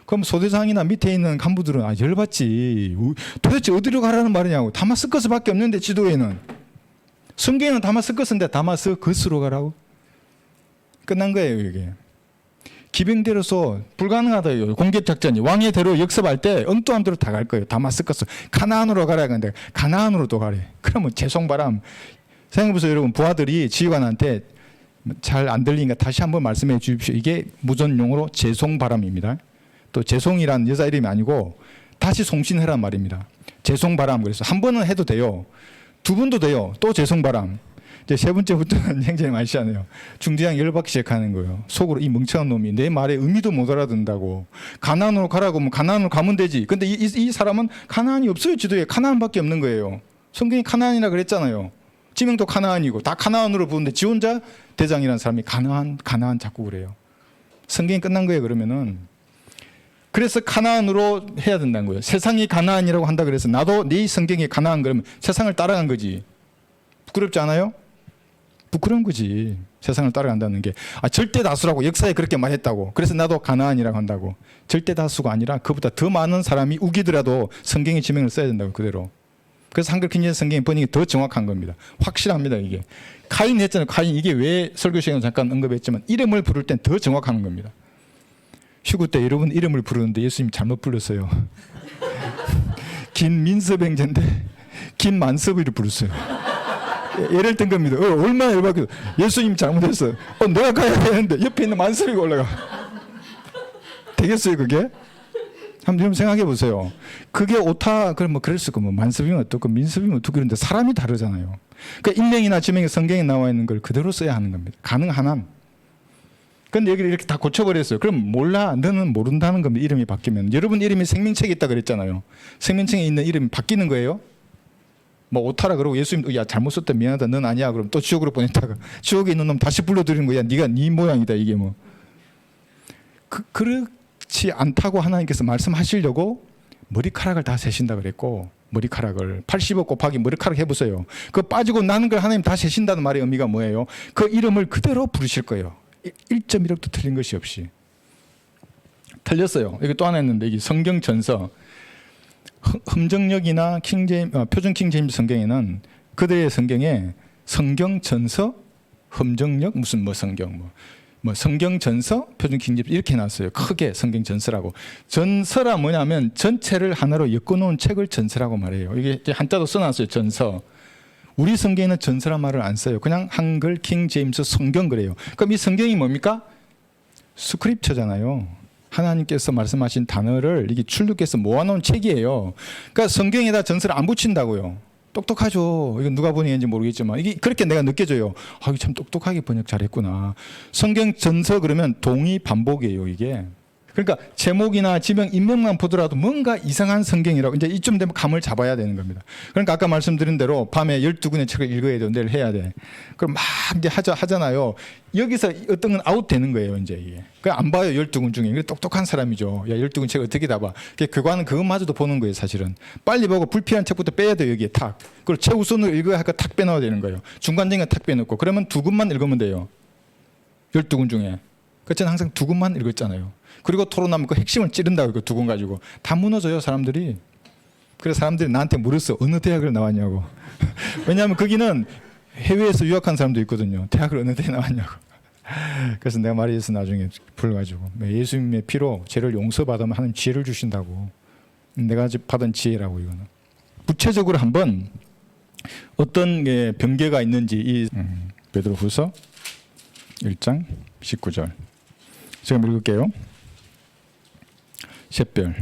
그럼 소대장이나 밑에 있는 간부들은 열받지. 도대체 어디로 가라는 말이냐고. 다마스커스밖에 없는데 지도에는. 성경에는 다마스커스인데 다마스커스로 가라고. 끝난 거예요 이게. 기병대로서 불가능하다. 공격작전이 왕의 대로 역습할 때 엉뚱한 대로 다 갈 거예요. 다마스커스. 가나안으로 가라 하는데 가나안으로도 가래. 그러면 죄송바람. 생각해보세요 여러분. 부하들이 지휘관한테 잘 안 들리니까 다시 한번 말씀해 주십시오. 이게 무전용어로 죄송바람입니다. 또 죄송이란 여자 이름이 아니고 다시 송신해란 말입니다. 죄송바람. 그래서 한 번은 해도 돼요. 두 번도 돼요. 또 죄송바람. 이제 세 번째부터는 굉장히 많으시잖아요. 중대장이 열받기 시작하는 거예요. 속으로 이 멍청한 놈이 내 말의 의미도 못 알아듣는다고. 가나안으로 가라고 하면 가나안으로 가면 되지. 근데 이 사람은 가나안이 없어요. 지도에. 가나안밖에 없는 거예요. 성경이 가나안이라 그랬잖아요. 지명도 가나안이고 다 가나안으로 부르는데 지 혼자 대장이라는 사람이 가나안 자꾸 그래요. 성경이 끝난 거예요. 그러면은. 그래서 가나안으로 해야 된다는 거예요. 세상이 가나안이라고 한다 그래서 나도 네 성경이 가나안 그러면 세상을 따라간 거지. 부끄럽지 않아요? 부끄러운 거지. 세상을 따라간다는 게. 절대 다수라고 역사에 그렇게 말했다고. 그래서 나도 가나안이라고 한다고. 절대 다수가 아니라 그보다 더 많은 사람이 우기더라도 성경의 지명을 써야 된다고 그대로. 그래서 한글 킹제임스 성경의 번역이 더 정확한 겁니다. 확실합니다 이게. 카인 했잖아요. 카인 이게 왜 설교 시간에 잠깐 언급했지만 이름을 부를 땐 더 정확한 겁니다. 휴구 때 여러분 이름을 부르는데 예수님 잘못 불렀어요. 김민섭행제인데 김만섭이를 부르어요. 예를 든 겁니다. 얼마나 열받게. 예수님 잘못했어. 내가 가야 되는데 옆에 있는 만섭이가 올라가. 되겠어요 그게? 한번 생각해 보세요. 그게 오타 그럼 뭐 그럴 수가 뭐 만섭이면 어떻고 민섭이면 어떻고 그런데 사람이 다르잖아요. 그러니까 인명이나 지명이 성경에 나와 있는 걸 그대로 써야 하는 겁니다. 가능한 한. 근데 여기를 이렇게 다 고쳐버렸어요. 그럼 몰라. 너는 모른다는 겁니다. 이름이 바뀌면. 여러분 이름이 생명책에 있다 그랬잖아요. 생명책에 있는 이름이 바뀌는 거예요. 뭐 오타라 그러고 예수님 야 잘못 썼다 미안하다 넌 아니야 그럼 또 지옥으로 보냈다가 지옥에 있는 놈 다시 불러들이는 거야. 네가 네 모양이다 이게 뭐. 그렇지 않다고 하나님께서 말씀하시려고 머리카락을 다 세신다 그랬고 머리카락을 80억 곱하기 머리카락 해보세요. 그 빠지고 나는 걸 하나님 다 세신다는 말의 의미가 뭐예요? 그 이름을 그대로 부르실 거예요. 1.1억도 틀린 것이 없이. 틀렸어요. 여기 또 하나 있는데 이게 성경 전서 흠정역이나 표준 킹제임스 성경에는 그들의 성경에 성경 전서 흠정역 무슨 뭐 성경 뭐 성경 전서 표준 킹제임스 이렇게 해놨어요. 크게 성경 전서라고. 전서라 뭐냐면 전체를 하나로 엮어놓은 책을 전서라고 말해요. 이게 한자도 써놨어요. 전서. 우리 성경에는 전서란 말을 안 써요. 그냥 한글 킹 제임스 성경 그래요. 그럼 이 성경이 뭡니까? 스크립처잖아요. 하나님께서 말씀하신 단어를 이게 출력해서 모아놓은 책이에요. 그러니까 성경에다 전서를 안 붙인다고요. 똑똑하죠. 이건 누가 번역했는지 모르겠지만 이게 그렇게 내가 느껴져요. 아, 참 똑똑하게 번역 잘했구나. 성경 전서 그러면 동의 반복이에요, 이게. 그러니까 제목이나 지명 인명만 보더라도 뭔가 이상한 성경이라고 이제 이쯤 되면 감을 잡아야 되는 겁니다. 그러니까 아까 말씀드린 대로 밤에 12권의 책을 읽어야 돼. 내일 해야 돼. 그럼 막 이제 하잖아요. 여기서 어떤 건 아웃되는 거예요, 이제 이게. 그 안 봐요, 12권 중에. 똑똑한 사람이죠. 야, 12권 책 어떻게 다 봐. 교과는 그것마저도 보는 거예요, 사실은. 빨리 보고 불필요한 책부터 빼야 돼요, 여기에 탁. 그리고 최우선으로 읽어야 할 거 탁 빼놔야 되는 거예요. 중간적인 거 탁 빼놓고. 그러면 2권만 읽으면 돼요. 12권 중에. 저는 항상 2권만 읽었잖아요. 그리고 토론하면 그 핵심을 찌른다고 그 2권 가지고. 다 무너져요, 사람들이. 그래서 사람들이 나한테 물었어. 어느 대학을 나왔냐고. 왜냐하면 거기는 해외에서 유학한 사람도 있거든요. 대학을 어느 데 나왔냐고. 그래서 내가 말해서 나중에 불러가지고 예수님의 피로 죄를 용서받으면 하나님 지혜를 주신다고. 내가 받은 지혜라고 이거는. 구체적으로 한번 어떤 변개가 있는지 이 베드로후서 1장 19절. 제가 읽을게요. 샛별.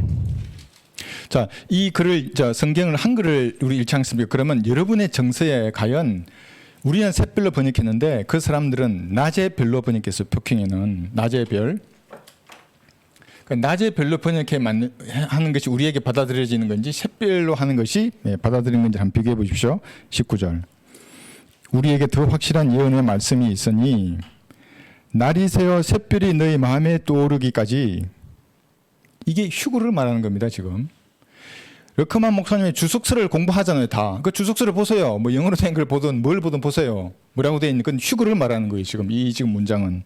자, 이 글을 성경을 한글을 우리 읽창습니다. 그러면 여러분의 정서에 과연 우리는 샛별로 번역했는데 그 사람들은 낮의 별로 번역했어요. 표킹에는 낮의 별. 낮의 별로 번역하는 것이 우리에게 받아들여지는 건지 샛별로 하는 것이 받아들이는 건지 한번 비교해 보십시오. 19절. 우리에게 더 확실한 예언의 말씀이 있으니 날이 새어 샛별이 너희 마음에 떠오르기까지. 이게 휴거를 말하는 겁니다, 지금. 러커만 목사님의 주석서를 공부하잖아요, 다. 그 주석서를 보세요. 뭐 영어로 된 걸 보든 뭘 보든 보세요. 뭐라고 되어 있는 건 휴거를 말하는 거예요, 지금. 이 지금 문장은.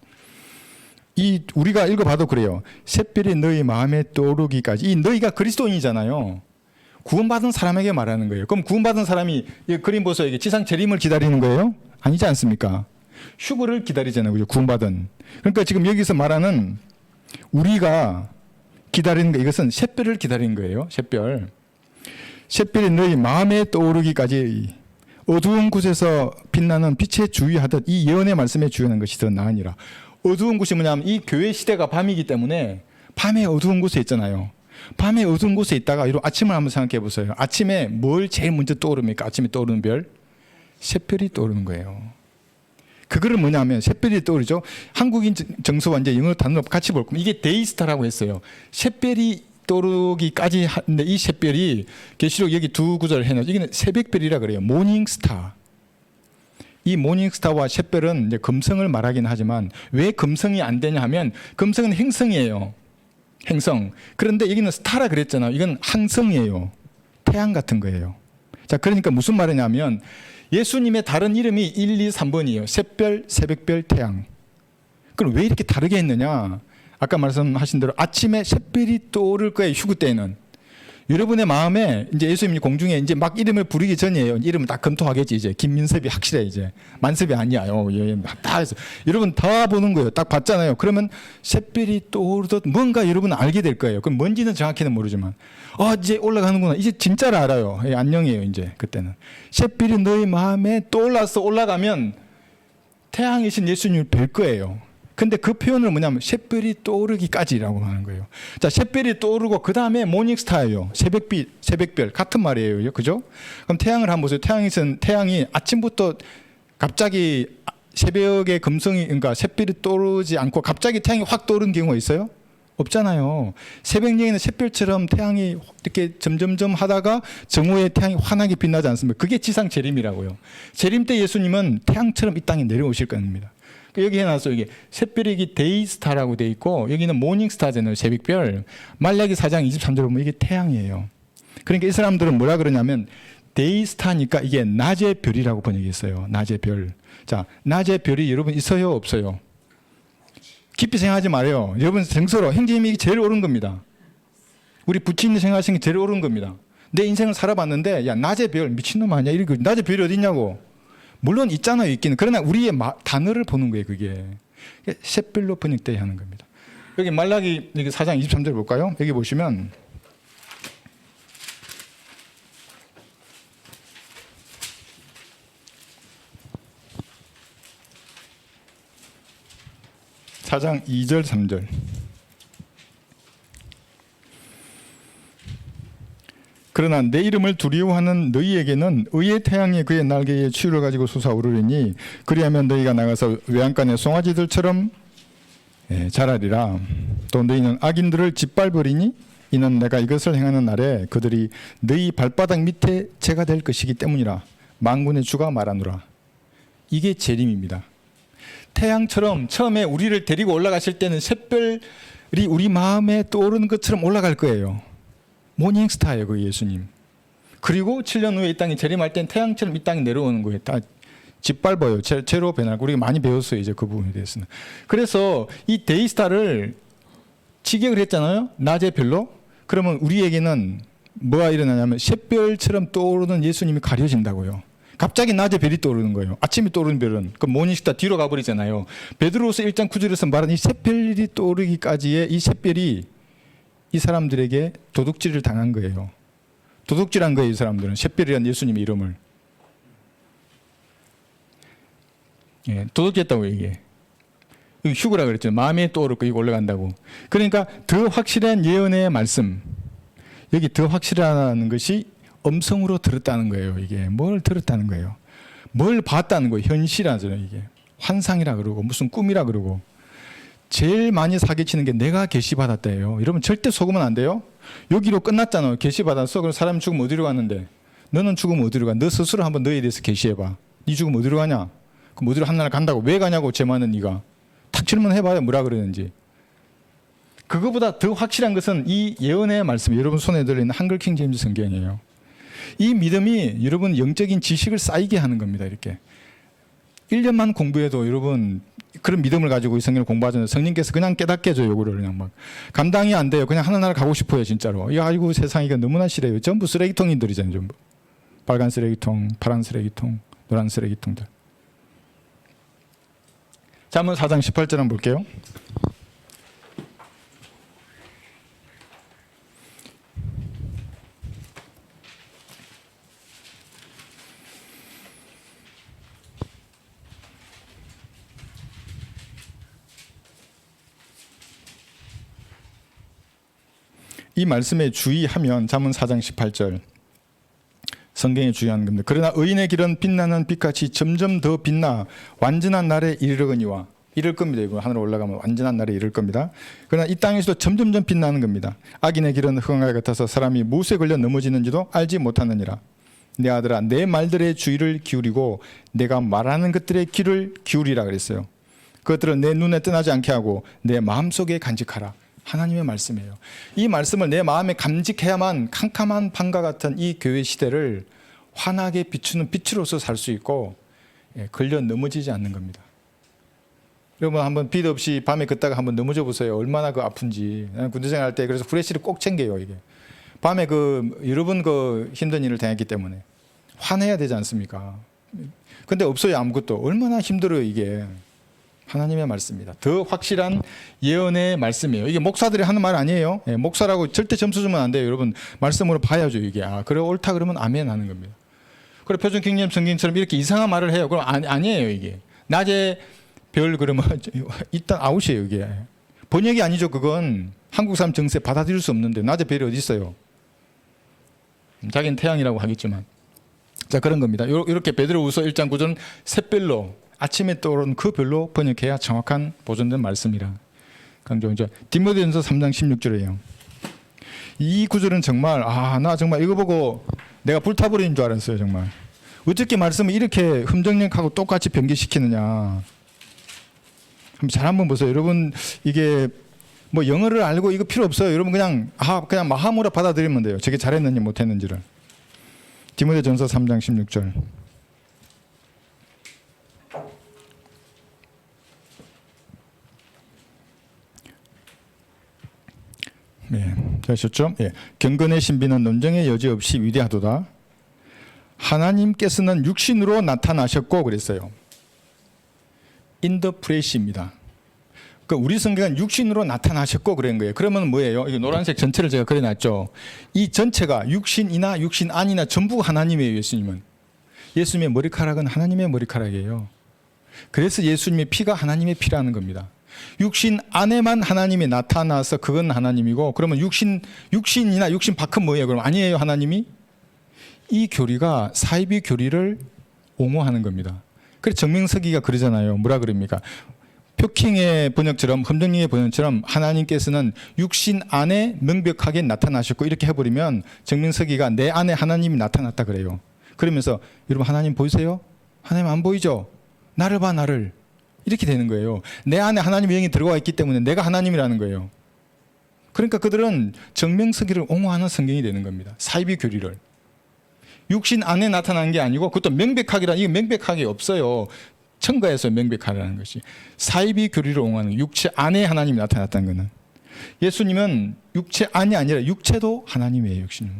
우리가 읽어봐도 그래요. 샛별이 너희 마음에 떠오르기까지. 이 너희가 그리스도인이잖아요. 구원받은 사람에게 말하는 거예요. 그럼 구원받은 사람이 이 그림 보세요. 이게 지상 재림을 기다리는 거예요? 아니지 않습니까? 휴거를 기다리잖아요, 그죠? 구원받은. 그러니까 지금 여기서 말하는 우리가 기다리는 거, 이것은 샛별을 기다리는 거예요. 샛별. 샛별이 너희 마음에 떠오르기까지 어두운 곳에서 빛나는 빛에 주의하듯 이 예언의 말씀에 주의하는 것이 더 나으니라. 어두운 곳이 뭐냐면 이 교회 시대가 밤이기 때문에 밤에 어두운 곳에 있잖아요. 밤에 어두운 곳에 있다가 이런 아침을 한번 생각해 보세요. 아침에 뭘 제일 먼저 떠오릅니까? 아침에 떠오르는 별? 샛별이 떠오르는 거예요. 그거를 뭐냐면 샛별이 떠오르죠. 한국인 정서와 이제 영어 단어 같이 볼 겁니다. 이게 데이스타라고 했어요. 샛별이 떠오르기까지 하는데 이 샛별이 계시록 여기 2구절 해놓은 이게 새벽별이라 그래요. 모닝스타. 이 모닝스타와 샛별은 이제 금성을 말하긴 하지만 왜 금성이 안 되냐 하면 금성은 행성이에요. 행성. 그런데 여기는 스타라 그랬잖아요. 이건 항성이에요. 태양 같은 거예요. 자, 그러니까 무슨 말이냐면 예수님의 다른 이름이 1, 2, 3번이에요. 샛별, 새벽별, 태양. 그럼 왜 이렇게 다르게 했느냐? 아까 말씀하신 대로 아침에 샛별이 떠오를 거예요. 휴거 때에는. 여러분의 마음에 이제 예수님이 공중에 이제 막 이름을 부르기 전이에요. 이름은 다 검토하겠지 이제. 김민섭이 확실해 이제. 만섭이 아니야. 다 해서 여러분 다 보는 거예요. 딱 봤잖아요. 그러면 샛별이 떠오르듯 뭔가 여러분 알게 될 거예요. 그럼 뭔지는 정확히는 모르지만 이제 올라가는구나. 이제 진짜를 알아요. 안녕이에요. 이제 그때는 샛별이 너희 마음에 떠올라서 올라가면 태양이신 예수님을 뵐 거예요. 근데 그 표현을 뭐냐면 샛별이 떠오르기까지라고 하는 거예요. 자, 샛별이 떠오르고 그 다음에 모닝스타예요. 새벽별 같은 말이에요, 그죠? 그럼 태양을 한번 보세요. 태양이 아침부터 갑자기 새벽에 그러니까 샛별이 떠오르지 않고 갑자기 태양이 확 떠오르는 경우가 있어요? 없잖아요. 새벽녘에는 샛별처럼 태양이 이렇게 점점점 하다가 정오에 태양이 환하게 빛나지 않습니까? 그게 지상 재림이라고요. 재림 때 예수님은 태양처럼 이 땅에 내려오실 겁니다. 여기 해놨어요. 이게 샛별이 데이스타라고 돼 있고 여기는 모닝스타잖아요. 새벽별. 말라기 4장 23절 보면 이게 태양이에요. 그러니까 이 사람들은 뭐라 그러냐면 데이스타니까 이게 낮의 별이라고 번역했어요. 낮의 별. 자, 낮의 별이 여러분 있어요? 없어요? 깊이 생각하지 말아요. 여러분 정서로 형제님이 제일 옳은 겁니다. 우리 부친이 생각하시는 게 제일 옳은 겁니다. 내 인생을 살아봤는데 야 낮의 별 미친놈 아니야? 이렇게 낮의 별이 어디 있냐고. 물론 있잖아요, 있기는. 그러나 우리의 단어를 보는 거예요, 그게. 샛별로 번역돼야 하는 겁니다. 여기 말라기 4장 23절 볼까요? 여기 보시면 4장 2절 3절. 그러나 내 이름을 두려워하는 너희에게는 의의 태양이 그의 날개에 치유를 가지고 솟아오르리니 그리하면 너희가 나가서 외양간의 송아지들처럼 자라리라. 또 너희는 악인들을 짓밟으리니 이는 내가 이것을 행하는 날에 그들이 너희 발바닥 밑에 재가 될 것이기 때문이라. 만군의 주가 말하노라. 이게 재림입니다. 태양처럼 처음에 우리를 데리고 올라가실 때는 샛별이 우리 마음에 떠오르는 것처럼 올라갈 거예요. 모닝스타예요, 그 예수님. 그리고 7년 후에 이 땅에 재림할 땐 태양처럼 이 땅에 내려오는 거예요. 다 짓밟아요. 죄로 변하고. 우리가 많이 배웠어요, 이제 그 부분에 대해서는. 그래서 이 데이스타를 직역을 했잖아요. 낮의 별로. 그러면 우리에게는 뭐가 일어나냐면 샛별처럼 떠오르는 예수님이 가려진다고요. 갑자기 낮에 별이 떠오르는 거예요. 아침에 떠오르는 별은 그 모닝스타 뒤로 가버리잖아요. 베드로서 1장 9절에서 말한 이 샛별이 떠오르기까지의 이 샛별이 이 사람들에게 도둑질을 당한 거예요. 도둑질한 거예요, 이 사람들은. 샛별이라는 예수님의 이름을. 도둑질했다고 이게. 휴거라 그랬죠. 마음에 떠오르고 이거 올라간다고. 그러니까 더 확실한 예언의 말씀. 여기 더 확실하다는 것이 음성으로 들었다는 거예요. 이게 뭘 들었다는 거예요. 뭘 봤다는 거예요. 현실하잖아요. 이게 환상이라 그러고 무슨 꿈이라 그러고. 제일 많이 사기치는 게 내가 계시받았다예요. 여러분 절대 속으면 안 돼요. 여기로 끝났잖아요. 계시받았어. 그럼 사람이 죽으면 어디로 갔는데? 너는 죽으면 어디로 가? 너 스스로 한번 너에 대해서 계시해봐. 네 죽으면 어디로 가냐? 그럼 어디로 하늘나라 간다고? 왜 가냐고 죄 많은 네가. 탁 질문해봐요. 뭐라 그러는지. 그거보다 더 확실한 것은 이 예언의 말씀, 여러분 손에 들어있는 한글 킹 제임스 성경이에요. 이 믿음이 여러분 영적인 지식을 쌓이게 하는 겁니다. 이렇게 1년만 공부해도 여러분 그런 믿음을 가지고 이 성경을 공부하잖아요. 성령께서 그냥 깨닫게 해줘요. 요거를 그냥 막 감당이 안 돼요. 그냥 하늘나라 가고 싶어요. 진짜로. 야, 아이고 세상이가 너무나 싫어요. 전부 쓰레기통인들이잖아요. 전부. 빨간 쓰레기통, 파란 쓰레기통, 노란 쓰레기통들. 자, 한번 4장 18절 한번 볼게요. 이 말씀에 주의하면 잠언 4장 18절 성경에 주의하는 겁니다. 그러나 의인의 길은 빛나는 빛같이 점점 더 빛나 완전한 날에 이르거니와. 이를 겁니다. 이거 하늘로 올라가면 완전한 날에 이를 겁니다. 그러나 이 땅에서도 점점점 빛나는 겁니다. 악인의 길은 흑암과 같아서 사람이 무엇에 걸려 넘어지는지도 알지 못하느니라. 내 아들아, 내 말들의 주의를 기울이고 내가 말하는 것들의 귀를 기울이라 그랬어요. 그것들은 내 눈에 떠나지 않게 하고 내 마음속에 간직하라. 하나님의 말씀이에요. 이 말씀을 내 마음에 감직해야만 캄캄한 밤과 같은 이 교회 시대를 환하게 비추는 빛으로서 살 수 있고 걸려 넘어지지 않는 겁니다. 여러분 한번 빛 없이 밤에 걷다가 한번 넘어져 보세요. 얼마나 그 아픈지. 군대생활 할 때 그래서 후레쉬를 꼭 챙겨요. 이게 밤에 여러분 힘든 일을 당했기 때문에 화내야 되지 않습니까? 근데 없어요. 아무것도. 얼마나 힘들어요. 이게 하나님의 말씀입니다. 더 확실한 예언의 말씀이에요. 이게 목사들이 하는 말 아니에요. 목사라고 절대 점수 주면 안 돼요. 여러분 말씀으로 봐야죠. 이게 그래 옳다 그러면 아멘 하는 겁니다. 그래 표준 킹제임 성경처럼 이렇게 이상한 말을 해요. 그럼 아니에요. 이게 낮에 별 그러면 일단 아웃이에요. 이게 번역이 아니죠. 그건 한국 사람 정세 받아들일 수 없는데 낮에 별이 어디 있어요? 자기는 태양이라고 하겠지만 자 그런 겁니다. 이렇게 베드로후서 1장 9절은 샛별로 아침에 떠오르는 그 별로 번역해야 정확한 보존된 말씀이라 강조하죠. 디모데전서 3장 16절이에요. 이 구절은 정말 나 정말 이거 보고 내가 불타버리는 줄 알았어요. 정말 어떻게 말씀을 이렇게 흠정령하고 똑같이 변개시키느냐. 잘 한번 보세요. 여러분 이게 뭐 영어를 알고 이거 필요 없어요. 여러분 그냥 마음으로 받아들이면 돼요. 저게 잘했는지 못했는지를. 디모데전서 3장 16절. 되셨죠? 경건의 신비는 논쟁의 여지 없이 위대하도다. 하나님께서는 육신으로 나타나셨고 그랬어요. In the flesh입니다. 그러니까 우리 성경은 육신으로 나타나셨고 그런 거예요. 그러면 뭐예요? 이 노란색 전체를 제가 그려놨죠. 이 전체가 육신이나 육신 아니나 전부 하나님이에요. 예수님은. 예수님의 머리카락은 하나님의 머리카락이에요. 그래서 예수님의 피가 하나님의 피라는 겁니다. 육신 안에만 하나님이 나타나서 그건 하나님이고, 그러면 육신이나 육신 밖은 뭐예요? 그럼 아니에요, 하나님이? 이 교리가 사이비 교리를 옹호하는 겁니다. 그래서 정명석이가 그러잖아요. 뭐라 그럽니까? 표킹의 번역처럼, 흠정리의 번역처럼 하나님께서는 육신 안에 명백하게 나타나셨고, 이렇게 해버리면 정명석이가 내 안에 하나님이 나타났다 그래요. 그러면서 여러분 하나님 보이세요? 하나님 안 보이죠? 나를 봐, 나를. 이렇게 되는 거예요. 내 안에 하나님의 영이 들어와 있기 때문에 내가 하나님이라는 거예요. 그러니까 그들은 정명석이를 옹호하는 성경이 되는 겁니다. 사이비 교리를. 육신 안에 나타난 게 아니고, 그것도 명백하게라, 이게 명백하게 없어요. 첨가해서 명백하라는 것이. 사이비 교리를 옹호하는, 육체 안에 하나님이 나타났다는 것은. 예수님은 육체 안이 아니라 육체도 하나님이에요. 예수님은.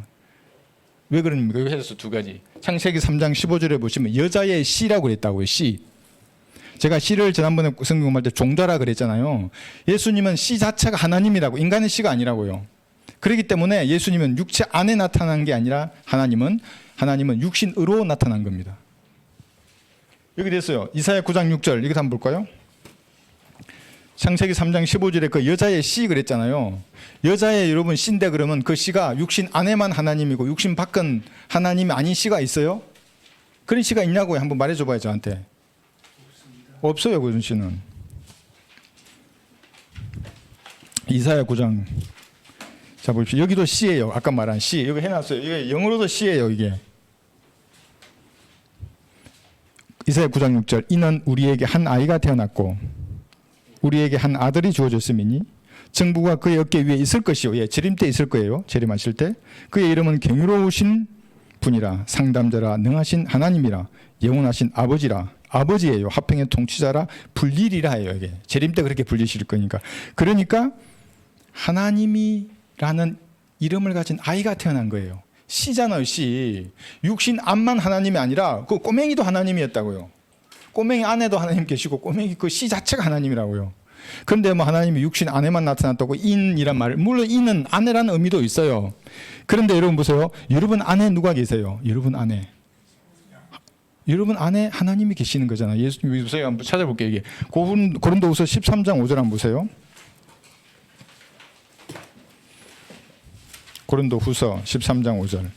왜 그럽니까? 여기 해서 두 가지. 창세기 3장 15절에 보시면 여자의 씨라고 그랬다고요. 씨. 제가 씨를 지난번에 성경 공부할 때 종자라 그랬잖아요. 예수님은 씨 자체가 하나님이라고, 인간의 씨가 아니라고요. 그렇기 때문에 예수님은 육체 안에 나타난 게 아니라 하나님은 육신으로 나타난 겁니다. 여기 됐어요. 이사야 9장 6절. 이거 한번 볼까요? 창세기 3장 15절에 그 여자의 씨 그랬잖아요. 여자의 여러분 씨인데, 그러면 그 씨가 육신 안에만 하나님이고 육신 밖은 하나님이 아닌 씨가 있어요? 그런 씨가 있냐고요. 한번 말해줘 봐요, 저한테. 없어요, 그런 씨는. 이사야 9장. 자, 보십시오. 여기도 씨예요. 아까 말한 씨. 여기 해놨어요. 이게 영어로도 씨예요, 이게. 이사야 9장 6절. 이는 우리에게 한 아이가 태어났고 우리에게 한 아들이 주어졌음이니 정부가 그의 어깨 위에 있을 것이요. 예, 재림 때 있을 거예요. 재림하실 때. 그의 이름은 경유로우신 분이라, 상담자라, 능하신 하나님이라, 영원하신 아버지라. 아버지예요. 화평의 통치자라, 불리리라 해요. 이게 재림 때 그렇게 불리실 거니까. 그러니까 하나님이라는 이름을 가진 아이가 태어난 거예요. 씨잖아요, 씨. 육신 안만 하나님이 아니라 그 꼬맹이도 하나님이었다고요. 꼬맹이 안에도 하나님 계시고 꼬맹이 그 씨 자체가 하나님이라고요. 그런데 뭐 하나님이 육신 안에만 나타났다고 인이란 말, 물론 인은 안에라는 의미도 있어요. 그런데 여러분 보세요. 여러분 안에 누가 계세요? 여러분 안에. 여러분 안에 하나님이 계시는 거잖아요. 예수님 보세요. 한번 찾아볼게요. 이게 고린도후서 13장 5절 한번 보세요. 고린도후서 13장 5절.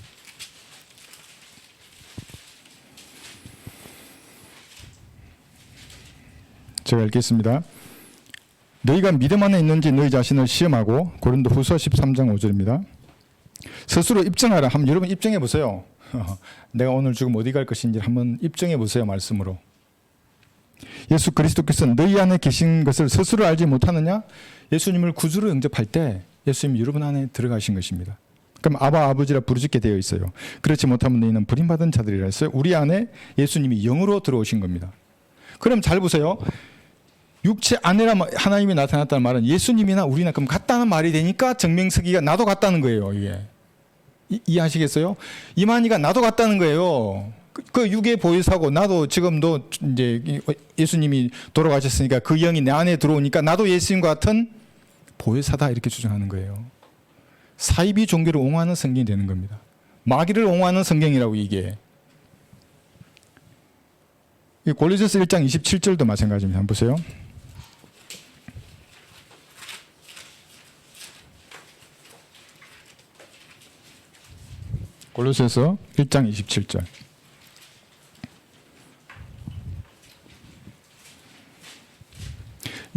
제가 읽겠습니다. 너희가 믿음 안에 있는지 너희 자신을 시험하고, 고린도후서 13장 5절입니다. 스스로 입증하라. 한번 여러분 입증해 보세요. 내가 오늘 지금 어디 갈 것인지 한번 입증해 보세요. 말씀으로. 예수 그리스도께서 너희 안에 계신 것을 스스로 알지 못하느냐? 예수님을 구주로 영접할 때 예수님이 여러분 안에 들어가신 것입니다. 그럼 아바 아버지라 부르짖게 되어 있어요. 그렇지 못하면 너희는 버림받은 자들이라 했어요. 우리 안에 예수님이 영으로 들어오신 겁니다. 그럼 잘 보세요. 육체 안에라 하나님이 나타났다는 말은 예수님이나 우리나 그럼 같다는 말이 되니까 정명석이가 나도 같다는 거예요. 이게 이해하시겠어요? 이만희가 나도 같다는 거예요. 그 육의 보혜사고, 나도 지금도 이제 예수님이 돌아가셨으니까 그 영이 내 안에 들어오니까 나도 예수님과 같은 보혜사다, 이렇게 주장하는 거예요. 사이비 종교를 옹호하는 성경이 되는 겁니다. 마귀를 옹호하는 성경이라고. 이게 골로새서 1장 27절도 마찬가지입니다. 한번 보세요. 골로새서 1장 27절.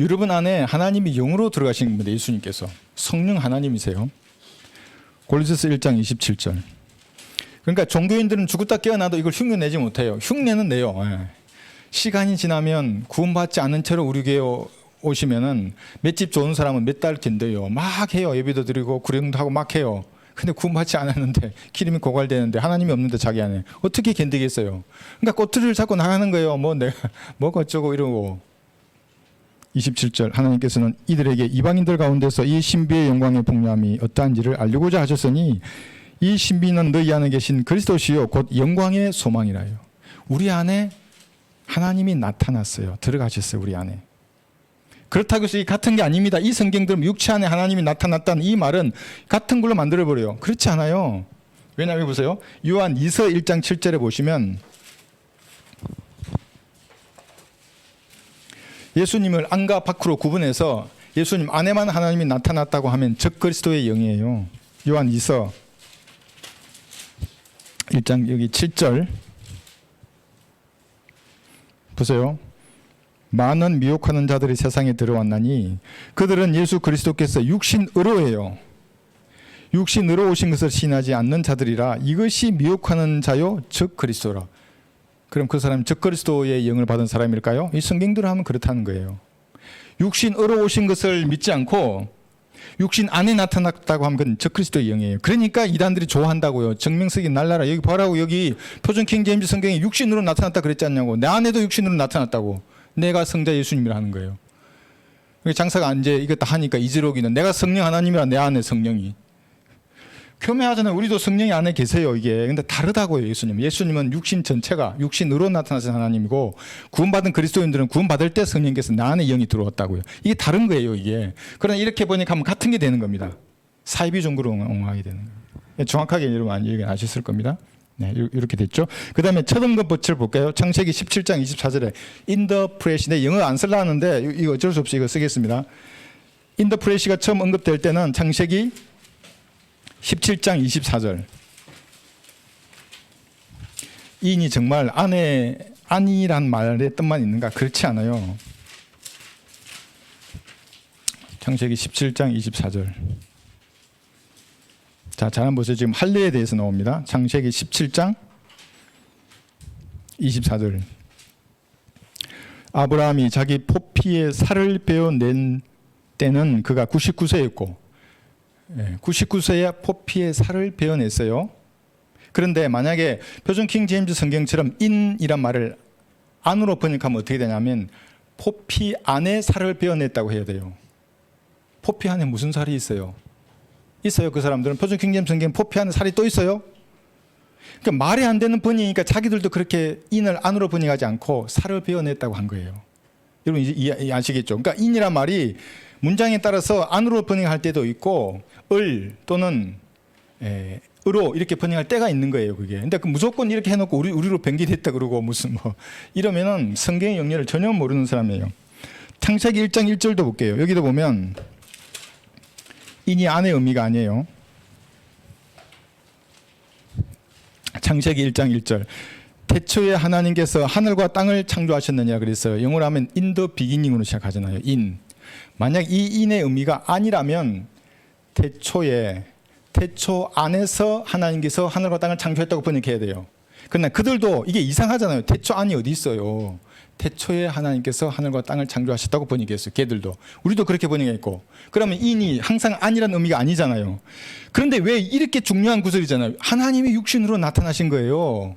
여러분 안에 하나님이 영으로 들어가신 겁니다. 예수님께서. 성령 하나님이세요. 골로새서 1장 27절. 그러니까 종교인들은 죽었다 깨어나도 이걸 흉내 내지 못해요. 흉내는 내요. 시간이 지나면 구원받지 않은 채로 우리 교회에 오시면은 맷집 좋은 사람은 몇 달 견뎌요. 막 해요. 예배도 드리고 구령도 하고 막 해요. 근데 구원받지 않았는데, 기름이 고갈되는데, 하나님이 없는데 자기 안에 어떻게 견디겠어요? 그러니까 꼬투리를 잡고 나가는 거예요. 뭐 내가 뭐가 어쩌고 이러고. 27절. 하나님께서는 이들에게 이방인들 가운데서 이 신비의 영광의 복람이 어떠한지를 알려고자 하셨으니 이 신비는 너희 안에 계신 그리스도시요 곧 영광의 소망이라요. 우리 안에 하나님이 나타났어요. 들어가셨어요. 우리 안에. 그렇다고 해서 이 같은 게 아닙니다. 이 성경들은 육체 안에 하나님이 나타났다는 이 말은 같은 걸로 만들어버려요. 그렇지 않아요. 왜냐하면 보세요. 요한 2서 1장 7절에 보시면 예수님을 안과 밖으로 구분해서 예수님 안에만 하나님이 나타났다고 하면 적그리스도의 영이에요. 요한 2서 1장 여기 7절 보세요. 많은 미혹하는 자들이 세상에 들어왔나니 그들은 예수 그리스도께서 육신으로예요. 육신으로 오신 것을 신하지 않는 자들이라. 이것이 미혹하는 자요 적그리스도라. 그럼 그 사람이 적그리스도의 영을 받은 사람일까요? 이 성경대로 하면 그렇다는 거예요. 육신으로 오신 것을 믿지 않고 육신 안에 나타났다고 하면 그건 적그리스도의 영이에요. 그러니까 이단들이 좋아한다고요. 정명석이 날라라. 여기 보라고, 여기 표준 킹제임스 성경에 육신으로 나타났다 그랬지 않냐고. 내 안에도 육신으로 나타났다고. 내가 성자 예수님이라 하는 거예요. 장사가 이제 이거 다 하니까 이지록이는 내가 성령 하나님이라 내 안에 성령이. 교묘하잖아요. 우리도 성령이 안에 계세요, 이게. 근데 다르다고요, 예수님. 예수님은 육신 전체가 육신으로 나타나신 하나님이고, 구원받은 그리스도인들은 구원받을 때 성령께서 나 안에 영이 들어왔다고요. 이게 다른 거예요, 이게. 그러나 이렇게 보니까 같은 게 되는 겁니다. 사이비종교로 옹호하게 되는 거예요. 정확하게 여러분 얘기 아셨을 겁니다. 네, 이렇게 됐죠. 그 다음에 첫 언급법을 볼까요? 창세기 17장 24절에 in the flesh. 내 영어 안 쓰려 하는데 이거 어쩔 수 없이 이거 쓰겠습니다. in the flesh가 처음 언급될 때는 창세기 17장 24절. 인이 정말 안이란 말의 뜻만 있는가? 그렇지 않아요. 창세기 17장 24절. 자, 잘 한번 보세요. 지금 할례에 대해서 나옵니다. 창세기 17장 24절. 아브라함이 자기 포피의 살을 베어낸 때는 그가 99세였고 99세에 포피의 살을 베어냈어요. 그런데 만약에 표준 킹 제임스 성경처럼 인이란 말을 안으로 번역하면 어떻게 되냐면 포피 안에 살을 베어냈다고 해야 돼요. 포피 안에 무슨 살이 있어요? 있어요. 그 사람들은 표준 킹 제임스 성경 포피 안에 살이 또 있어요. 그러니까 말이 안 되는 번역이니까 자기들도 그렇게 인을 안으로 번역하지 않고 살을 베어냈다고 한 거예요. 여러분 이제 아시겠죠? 그러니까 인이란 말이 문장에 따라서 안으로 번역할 때도 있고 을 또는 으로 이렇게 번역할 때가 있는 거예요, 그게. 근데 무조건 이렇게 해놓고 우리로 변기됐다 그러고 무슨 뭐 이러면은 성경의 영역을 전혀 모르는 사람이에요. 창세기 1장 1절도 볼게요. 여기도 보면 인이 안의 의미가 아니에요. 창세기 1장 1절. 태초에 하나님께서 하늘과 땅을 창조하셨느냐 그랬어요. 영어로 하면 in the beginning으로 시작하잖아요. in. 만약 이 인의 의미가 아니라면 태초 안에서 하나님께서 하늘과 땅을 창조했다고 번역해야 돼요. 그러나 그들도 이게 이상하잖아요. 태초 안이 어디 있어요. 태초에 하나님께서 하늘과 땅을 창조하셨다고 번역했어요. 걔들도. 우리도 그렇게 번역했고. 그러면 인이 항상 안이라는 의미가 아니잖아요. 그런데 왜 이렇게 중요한 구절이잖아요. 하나님이 육신으로 나타나신 거예요.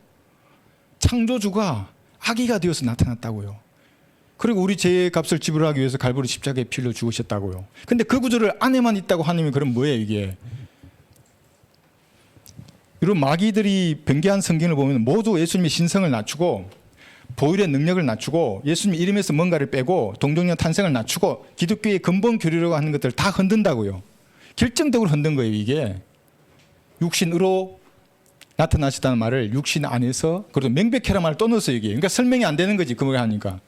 창조주가 아기가 되어서 나타났다고요. 그리고 우리 죄의 값을 지불하기 위해서 갈보리 십자가에 피 흘려 죽으셨다고요. 근데 그 구절을 안에만 있다고 하나님이 그럼 뭐예요, 이게? 이런 마귀들이 변개한 성경을 보면 모두 예수님의 신성을 낮추고 보혈의 능력을 낮추고 예수님 이름에서 뭔가를 빼고 동정녀 탄생을 낮추고 기독교의 근본 교리라고 하는 것들을 다 흔든다고요. 결정적으로 흔든 거예요, 이게. 육신으로 나타나시다는 말을 육신 안에서 그래도 명백해라 말을 또 넣었어요, 이게. 그러니까 설명이 안 되는 거지, 그 말 하니까.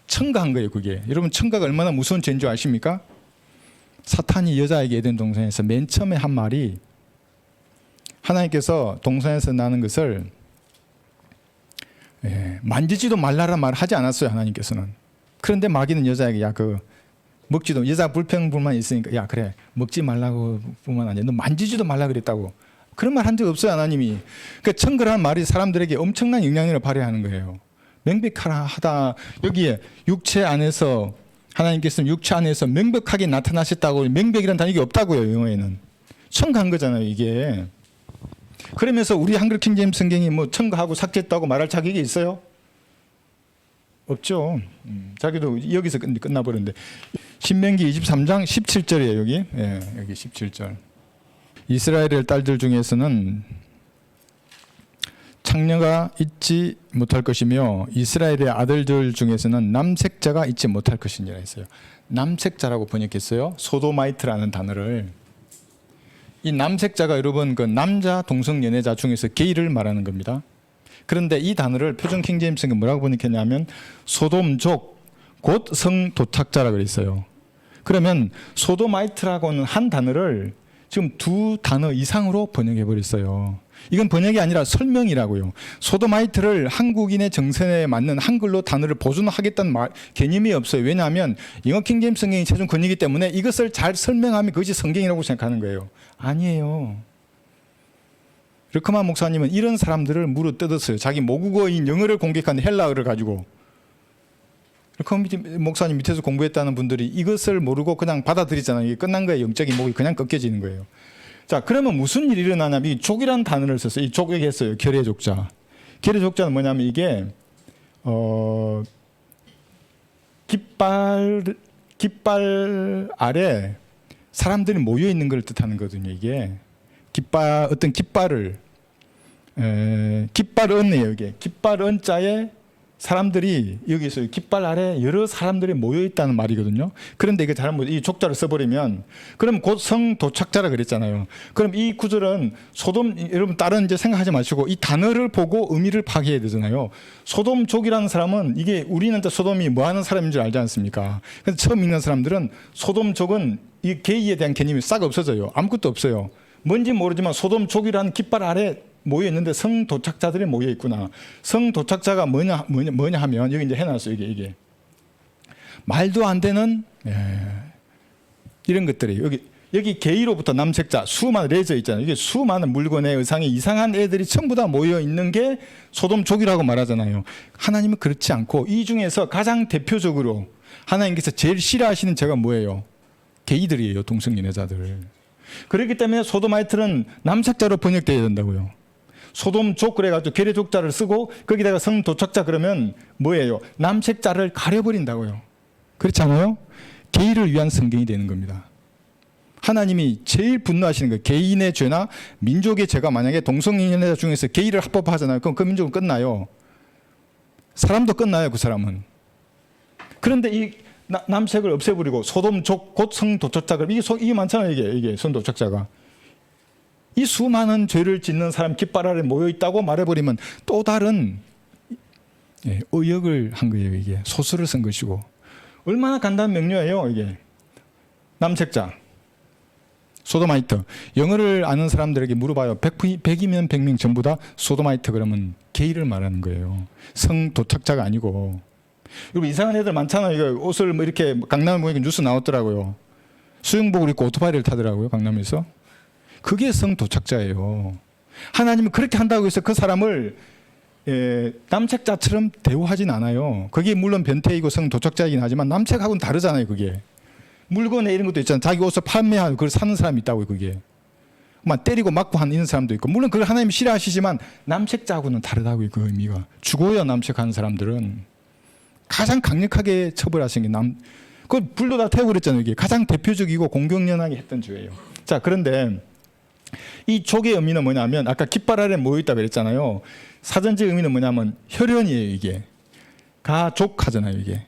첨가한 거예요, 그게. 여러분, 첨가가 얼마나 무서운 죄인 줄 아십니까? 사탄이 여자에게 에덴 동산에서 맨 처음에 한 말이 하나님께서 동산에서 나는 것을 만지지도 말라란 말을 하지 않았어요, 하나님께서는. 그런데 마귀는 여자에게 먹지도, 여자 불평불만 있으니까 야, 그래, 먹지 말라고 뿐만 아니라 너 만지지도 말라 그랬다고. 그런 말 한 적 없어요, 하나님이. 그러니까 첨가라는 말이 사람들에게 엄청난 영향력을 발휘하는 거예요. 명백하라 하다. 여기에 육체 안에서 하나님께서는 육체 안에서 명백하게 나타나셨다고. 명백이라는 단어가 없다고요, 영어에는. 첨가한 거잖아요, 이게. 그러면서 우리 한글 킹제임스 성경이 뭐 첨가하고 삭제했다고 말할 자격이 있어요? 없죠. 자기도 여기서 끝나버렸는데. 신명기 23장 17절이에요, 여기. 여기 17절. 이스라엘의 딸들 중에서는 창녀가 있지 못할 것이며 이스라엘의 아들들 중에서는 남색자가 있지 못할 것이니라 했어요. 남색자라고 번역했어요. 소도마이트라는 단어를. 이 남색자가 여러분 그 남자 동성 연애자 중에서 게이를 말하는 겁니다. 그런데 이 단어를 표준 킹제임스가 뭐라고 번역했냐면 소돔족, 곧 성 도착자라 그랬어요. 그러면 소도마이트라고는 한 단어를 지금 두 단어 이상으로 번역해 버렸어요. 이건 번역이 아니라 설명이라고요. 소도마이트를 한국인의 정서에 맞는 한글로 단어를 보존하겠다는 개념이 없어요. 왜냐하면 영어 킹제임스 성경이 최종 권위이기 때문에 이것을 잘 설명하면 그것이 성경이라고 생각하는 거예요. 아니에요. 르크만 목사님은 이런 사람들을 물어뜯었어요. 자기 모국어인 영어를 공격한 헬라어를 가지고. 르크만 목사님 밑에서 공부했다는 분들이 이것을 모르고 그냥 받아들이잖아요. 이게 끝난 거예요. 영적인 목이 그냥 꺾여지는 거예요. 자, 그러면 무슨 일이 일어나냐면 이 족이라는 단어를 썼어요. 이 족 얘기했어요. 결의족자. 결의족자는 뭐냐면 이게 깃발 아래 사람들이 모여 있는 걸 뜻하는 거거든요. 이게 어떤 깃발을 깃발 언이에요. 이게 깃발 언자에 사람들이 여기서 깃발 아래 여러 사람들이 모여 있다는 말이거든요. 그런데 이거 잘못 이 족자를 써버리면 그럼 곧 성 도착자라 그랬잖아요. 그럼 이 구절은 여러분 다른 이제 생각하지 마시고 이 단어를 보고 의미를 파악해야 되잖아요. 소돔족이라는 사람은 이게 우리는 소돔이 뭐 하는 사람인 줄 알지 않습니까? 그래서 처음 읽는 사람들은 소돔족은 이 게이에 대한 개념이 싹 없어져요. 아무것도 없어요. 뭔지 모르지만 소돔족이라는 깃발 아래 모여 있는데 성 도착자들이 모여 있구나. 성 도착자가 뭐냐 하면 여기 이제 해놨어요. 이게 말도 안 되는 이런 것들이 여기 게이로부터 남색자 수많은 레저 있잖아요. 이게 수많은 물건에 의상에 이상한 애들이 전부 다 모여 있는 게 소돔족이라고 말하잖아요. 하나님은 그렇지 않고 이 중에서 가장 대표적으로 하나님께서 제일 싫어하시는 죄가 뭐예요? 게이들이에요. 동성애 여자들. 그렇기 때문에 소도마이트는 남색자로 번역되어야 된다고요. 소돔족 그래가지고 계례족자를 쓰고 거기다가 성 도착자 그러면 뭐예요? 남색자를 가려버린다고요. 그렇지 않아요? 게이를 위한 성경이 되는 겁니다. 하나님이 제일 분노하시는 거예요. 개인의 죄나 민족의 죄가 만약에 동성애자 중에서 게이를 합법화하잖아요. 그럼 그 민족은 끝나요. 사람도 끝나요. 그 사람은. 그런데 이 남색을 없애버리고 소돔족 곧 성 도착자 그럼 이게 많잖아요. 이게 성 도착자가. 이 수많은 죄를 짓는 사람 깃발 아래 모여 있다고 말해버리면 또 다른 의역을 한 거예요. 이게 소설을 쓴 것이고 얼마나 간단한 명료해요. 이게 남색자 소도마이트 영어를 아는 사람들에게 물어봐요. 100이면 100명 전부 다 소도마이트 그러면 게이를 말하는 거예요. 성 도착자가 아니고. 여러분 이상한 애들 많잖아요. 이거 옷을 뭐 이렇게 강남에 보니까 뉴스 나왔더라고요. 수영복을 입고 오토바이를 타더라고요. 강남에서. 그게 성 도착자예요. 하나님은 그렇게 한다고 해서 그 사람을 남색자처럼 대우하진 않아요. 그게 물론 변태이고 성 도착자이긴 하지만 남색하고는 다르잖아요. 그게 물건에 이런 것도 있잖아요. 자기 옷을 판매하고 그걸 사는 사람이 있다고요. 그게 막 때리고 맞고 하는 이런 사람도 있고 물론 그걸 하나님 싫어하시지만 남색자하고는 다르다고요. 그 의미가 죽어야 남색하는 사람들은 가장 강력하게 처벌하신 게 그걸 불도 다 태워버렸잖아요. 이게 가장 대표적이고 공경연하게 했던 죄예요. 자, 그런데 이 족의 의미는 뭐냐면 아까 깃발 아래 모여있다 그랬잖아요. 사전적 의미는 뭐냐면 혈연이에요. 이게 가족 하잖아요. 이게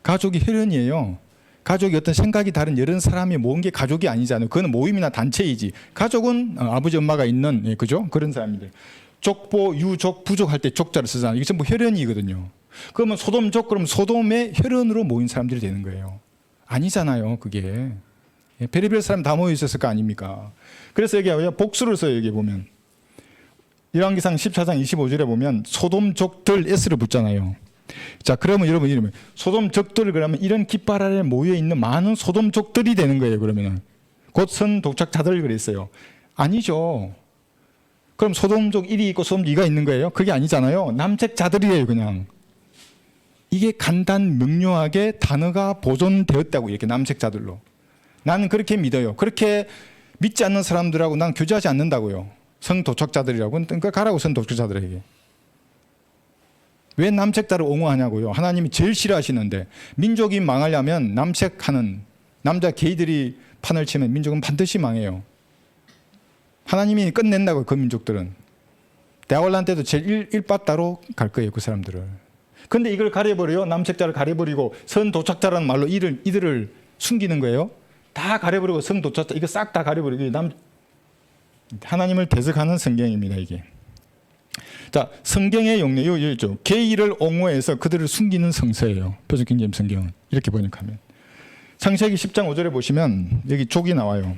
가족이 혈연이에요. 가족이 어떤 생각이 다른 여러 사람이 모은 게 가족이 아니잖아요. 그건 모임이나 단체이지. 가족은 아버지 엄마가 있는 그죠? 그런 사람들. 족보 유족 부족 할 때 족자를 쓰잖아요. 이게 전부 혈연이거든요. 그러면 소돔족 그러면 소돔의 혈연으로 모인 사람들이 되는 거예요. 아니잖아요. 그게 별의별 사람 다 모여 있었을 거 아닙니까? 그래서 여기 복수를 써요. 여기 보면 열왕기상 14장 25절에 보면 소돔족들 S를 붙잖아요. 자, 그러면 여러분 이러면 소돔족들 그러면 이런 깃발 아래 모여 있는 많은 소돔족들이 되는 거예요. 그러면은 곧 선 도착자들 그랬어요. 아니죠. 그럼 소돔족 1이 있고 소돔 2가 있는 거예요? 그게 아니잖아요. 남색자들이에요. 그냥 이게 간단 명료하게 단어가 보존되었다고 이렇게 남색자들로. 나는 그렇게 믿어요. 그렇게 믿지 않는 사람들하고 난 교제하지 않는다고요. 성 도착자들이라고. 그러니까 가라고 성 도착자들에게. 왜 남색자를 옹호하냐고요. 하나님이 제일 싫어하시는데 민족이 망하려면 남색하는 남자 게이들이 판을 치면 민족은 반드시 망해요. 하나님이 끝낸다고요. 그 민족들은. 대화올란 때도 제일 일바따로 갈 거예요. 그 사람들을. 근데 이걸 가려버려요. 남색자를 가려버리고 선 도착자라는 말로 이들을 숨기는 거예요. 다 가려버리고 성 도착자 이거 싹 다 가려버리고 하나님을 대적하는 성경입니다. 이게. 자, 성경의 용례 여기 있죠. 계의를 옹호해서 그들을 숨기는 성서예요. 표준 킹제임 성경은 이렇게 번역하면. 창세기 10장 5절에 보시면 여기 족이 나와요.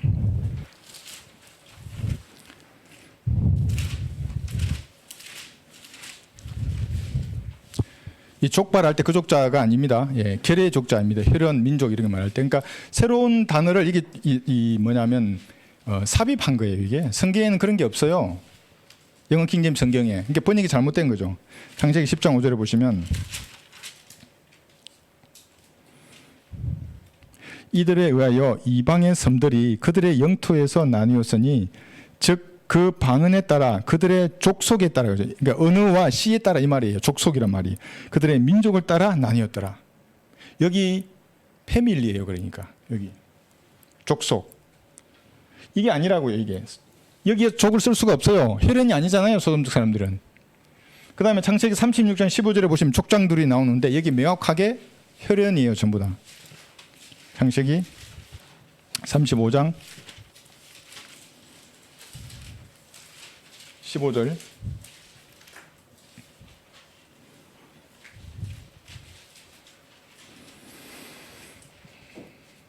이 족발할 때 그 족자가 아닙니다. 예, 결의 족자입니다. 혈연 민족 이런 거 말할 때, 그러니까 새로운 단어를 이게 뭐냐면 삽입한 거예요. 이게 성경에는 그런 게 없어요. 영어 킹제임 성경에. 그러니까 번역이 잘못된 거죠. 창세기 10장 5절에 보시면 이들에 의하여 이방의 섬들이 그들의 영토에서 나뉘었으니 즉 그 방언에 따라 그들의 족속에 따라, 그러니까 언어와 시에 따라 이 말이에요. 족속이란 말이 그들의 민족을 따라 나뉘었더라. 여기 패밀리예요. 그러니까 여기 족속 이게 아니라고요. 이게 여기에 족을 쓸 수가 없어요. 혈연이 아니잖아요. 소돔족 사람들은. 그 다음에 창세기 36장 15절에 보시면 족장들이 나오는데 여기 명확하게 혈연이에요. 전부 다. 창세기 35장 15절.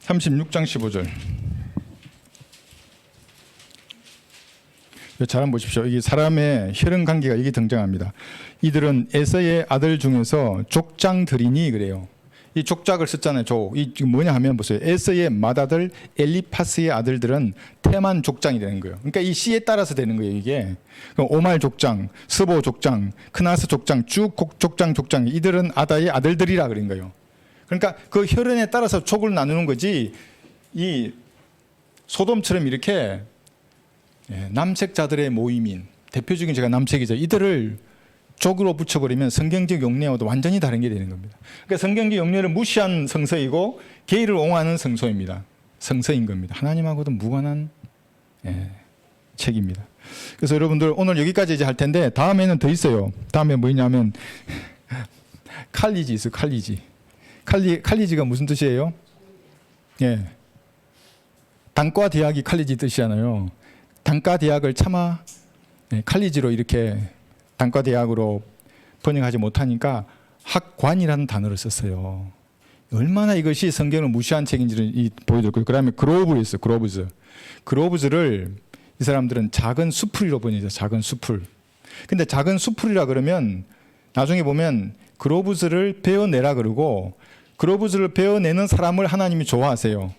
(36장 15절) 잘 한번 보십시오. 이게 사람의 혈연 관계가 이게 등장합니다. 이들은 에서의 아들 중에서 족장들이니 그래요. 이 족작을 썼잖아요. 이 뭐냐 하면 보세요. 에서의 맏아들 엘리파스의 아들들은 테만 족장이 되는 거예요. 그러니까 이 시에 따라서 되는 거예요. 이게 오말 족장, 스보 족장, 크나스 족장, 쭉 족장 이들은 아다의 아들들이라 그런 거예요. 그러니까 그 혈연에 따라서 족을 나누는 거지. 이 소돔처럼 이렇게 남색자들의 모임인 대표적인 제가 남색이죠. 이들을 족으로 붙여버리면 성경적 용례와도 완전히 다른 게 되는 겁니다. 그러니까 성경적 용례를 무시한 성서이고 계의를 옹호하는 성서입니다. 성서인 겁니다. 하나님하고도 무관한 책입니다. 그래서 여러분들 오늘 여기까지 이제 할 텐데 다음에는 더 있어요. 다음에 뭐냐면 칼리지 있어요. 칼리지. 칼리지가 무슨 뜻이에요? 예. 단과 대학이 칼리지 뜻이잖아요. 단과 대학을 차마 칼리지로 이렇게 단과 대학으로 번역하지 못하니까 학관이라는 단어를 썼어요. 얼마나 이것이 성경을 무시한 책인지를 보여줬고요. 그 다음에 그로브를 있어요. 그로브즈를 이 사람들은 작은 수풀이로 번역해서 작은 수풀. 근데 작은 수풀이라 그러면 나중에 보면 그로브즈를 베어내라 그러고 그로브즈를 베어내는 사람을 하나님이 좋아하세요.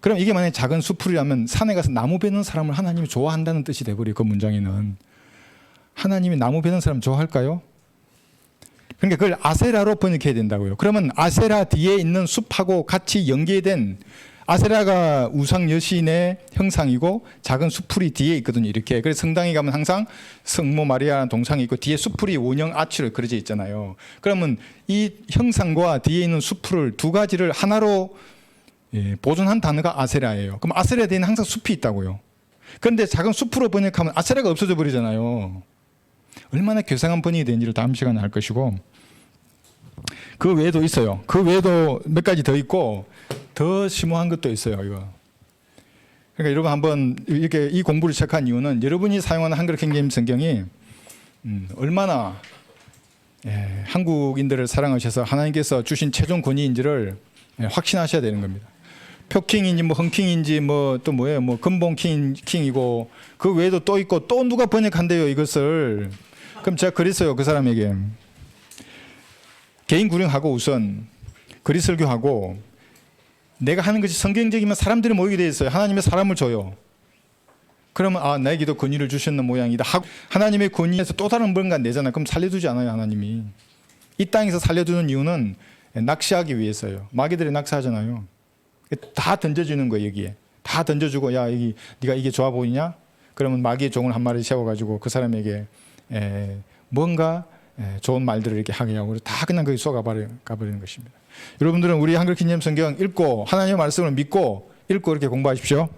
그럼 이게 만약에 작은 수풀이라면 산에 가서 나무 베는 사람을 하나님이 좋아한다는 뜻이 돼버려요. 그 문장에는. 하나님이 나무 베는 사람 좋아할까요? 그러니까 그걸 아세라로 번역해야 된다고요. 그러면 아세라 뒤에 있는 숲하고 같이 연계된, 아세라가 우상 여신의 형상이고 작은 수풀이 뒤에 있거든요. 이렇게. 그래서 성당에 가면 항상 성모 마리아라는 동상이 있고 뒤에 수풀이 원형 아치로 그려져 있잖아요. 그러면 이 형상과 뒤에 있는 수풀을 두 가지를 하나로 보존한 단어가 아세라예요. 그럼 아세라 뒤에는 항상 숲이 있다고요. 그런데 작은 숲으로 번역하면 아세라가 없어져 버리잖아요. 얼마나 괴상한 번역이 되는지를 다음 시간에 할 것이고, 그 외에도 있어요. 그 외에도 몇 가지 더 있고 더 심오한 것도 있어요. 이거. 그러니까 여러분 한번 이렇게 이 공부를 시작한 이유는 여러분이 사용하는 한글 킹제임 성경이 얼마나 한국인들을 사랑하셔서 하나님께서 주신 최종 권위인지를 확신하셔야 되는 겁니다. 표킹인지 뭐 흥킹인지 뭐 또 뭐예요? 뭐 근본 킹이고 그 외에도 또 있고 또 누가 번역한대요 이것을. 그럼 제가 그랬어요. 그 사람에게 개인 구령하고 우선 그리 설교하고 내가 하는 것이 성경적이면 사람들이 모이게 돼 있어요. 하나님의 사람을 줘요. 그러면 나에게도 권위를 주셨는 모양이다. 하나님의 권위에서 또 다른 뭔가 내잖아요. 그럼 살려두지 않아요. 하나님이. 이 땅에서 살려두는 이유는 낚시하기 위해서요. 마귀들이 낚시하잖아요. 다 던져주는 거예요. 여기에 다 던져주고, 야 네가 이게 좋아 보이냐? 그러면 마귀의 종을 한 마리 세워가지고 그 사람에게 뭔가 좋은 말들을 이렇게 하게 하고 다 그냥 거기 가버리는 것입니다. 여러분들은 우리 한글 킹제임 성경 읽고 하나님의 말씀을 믿고 읽고 이렇게 공부하십시오.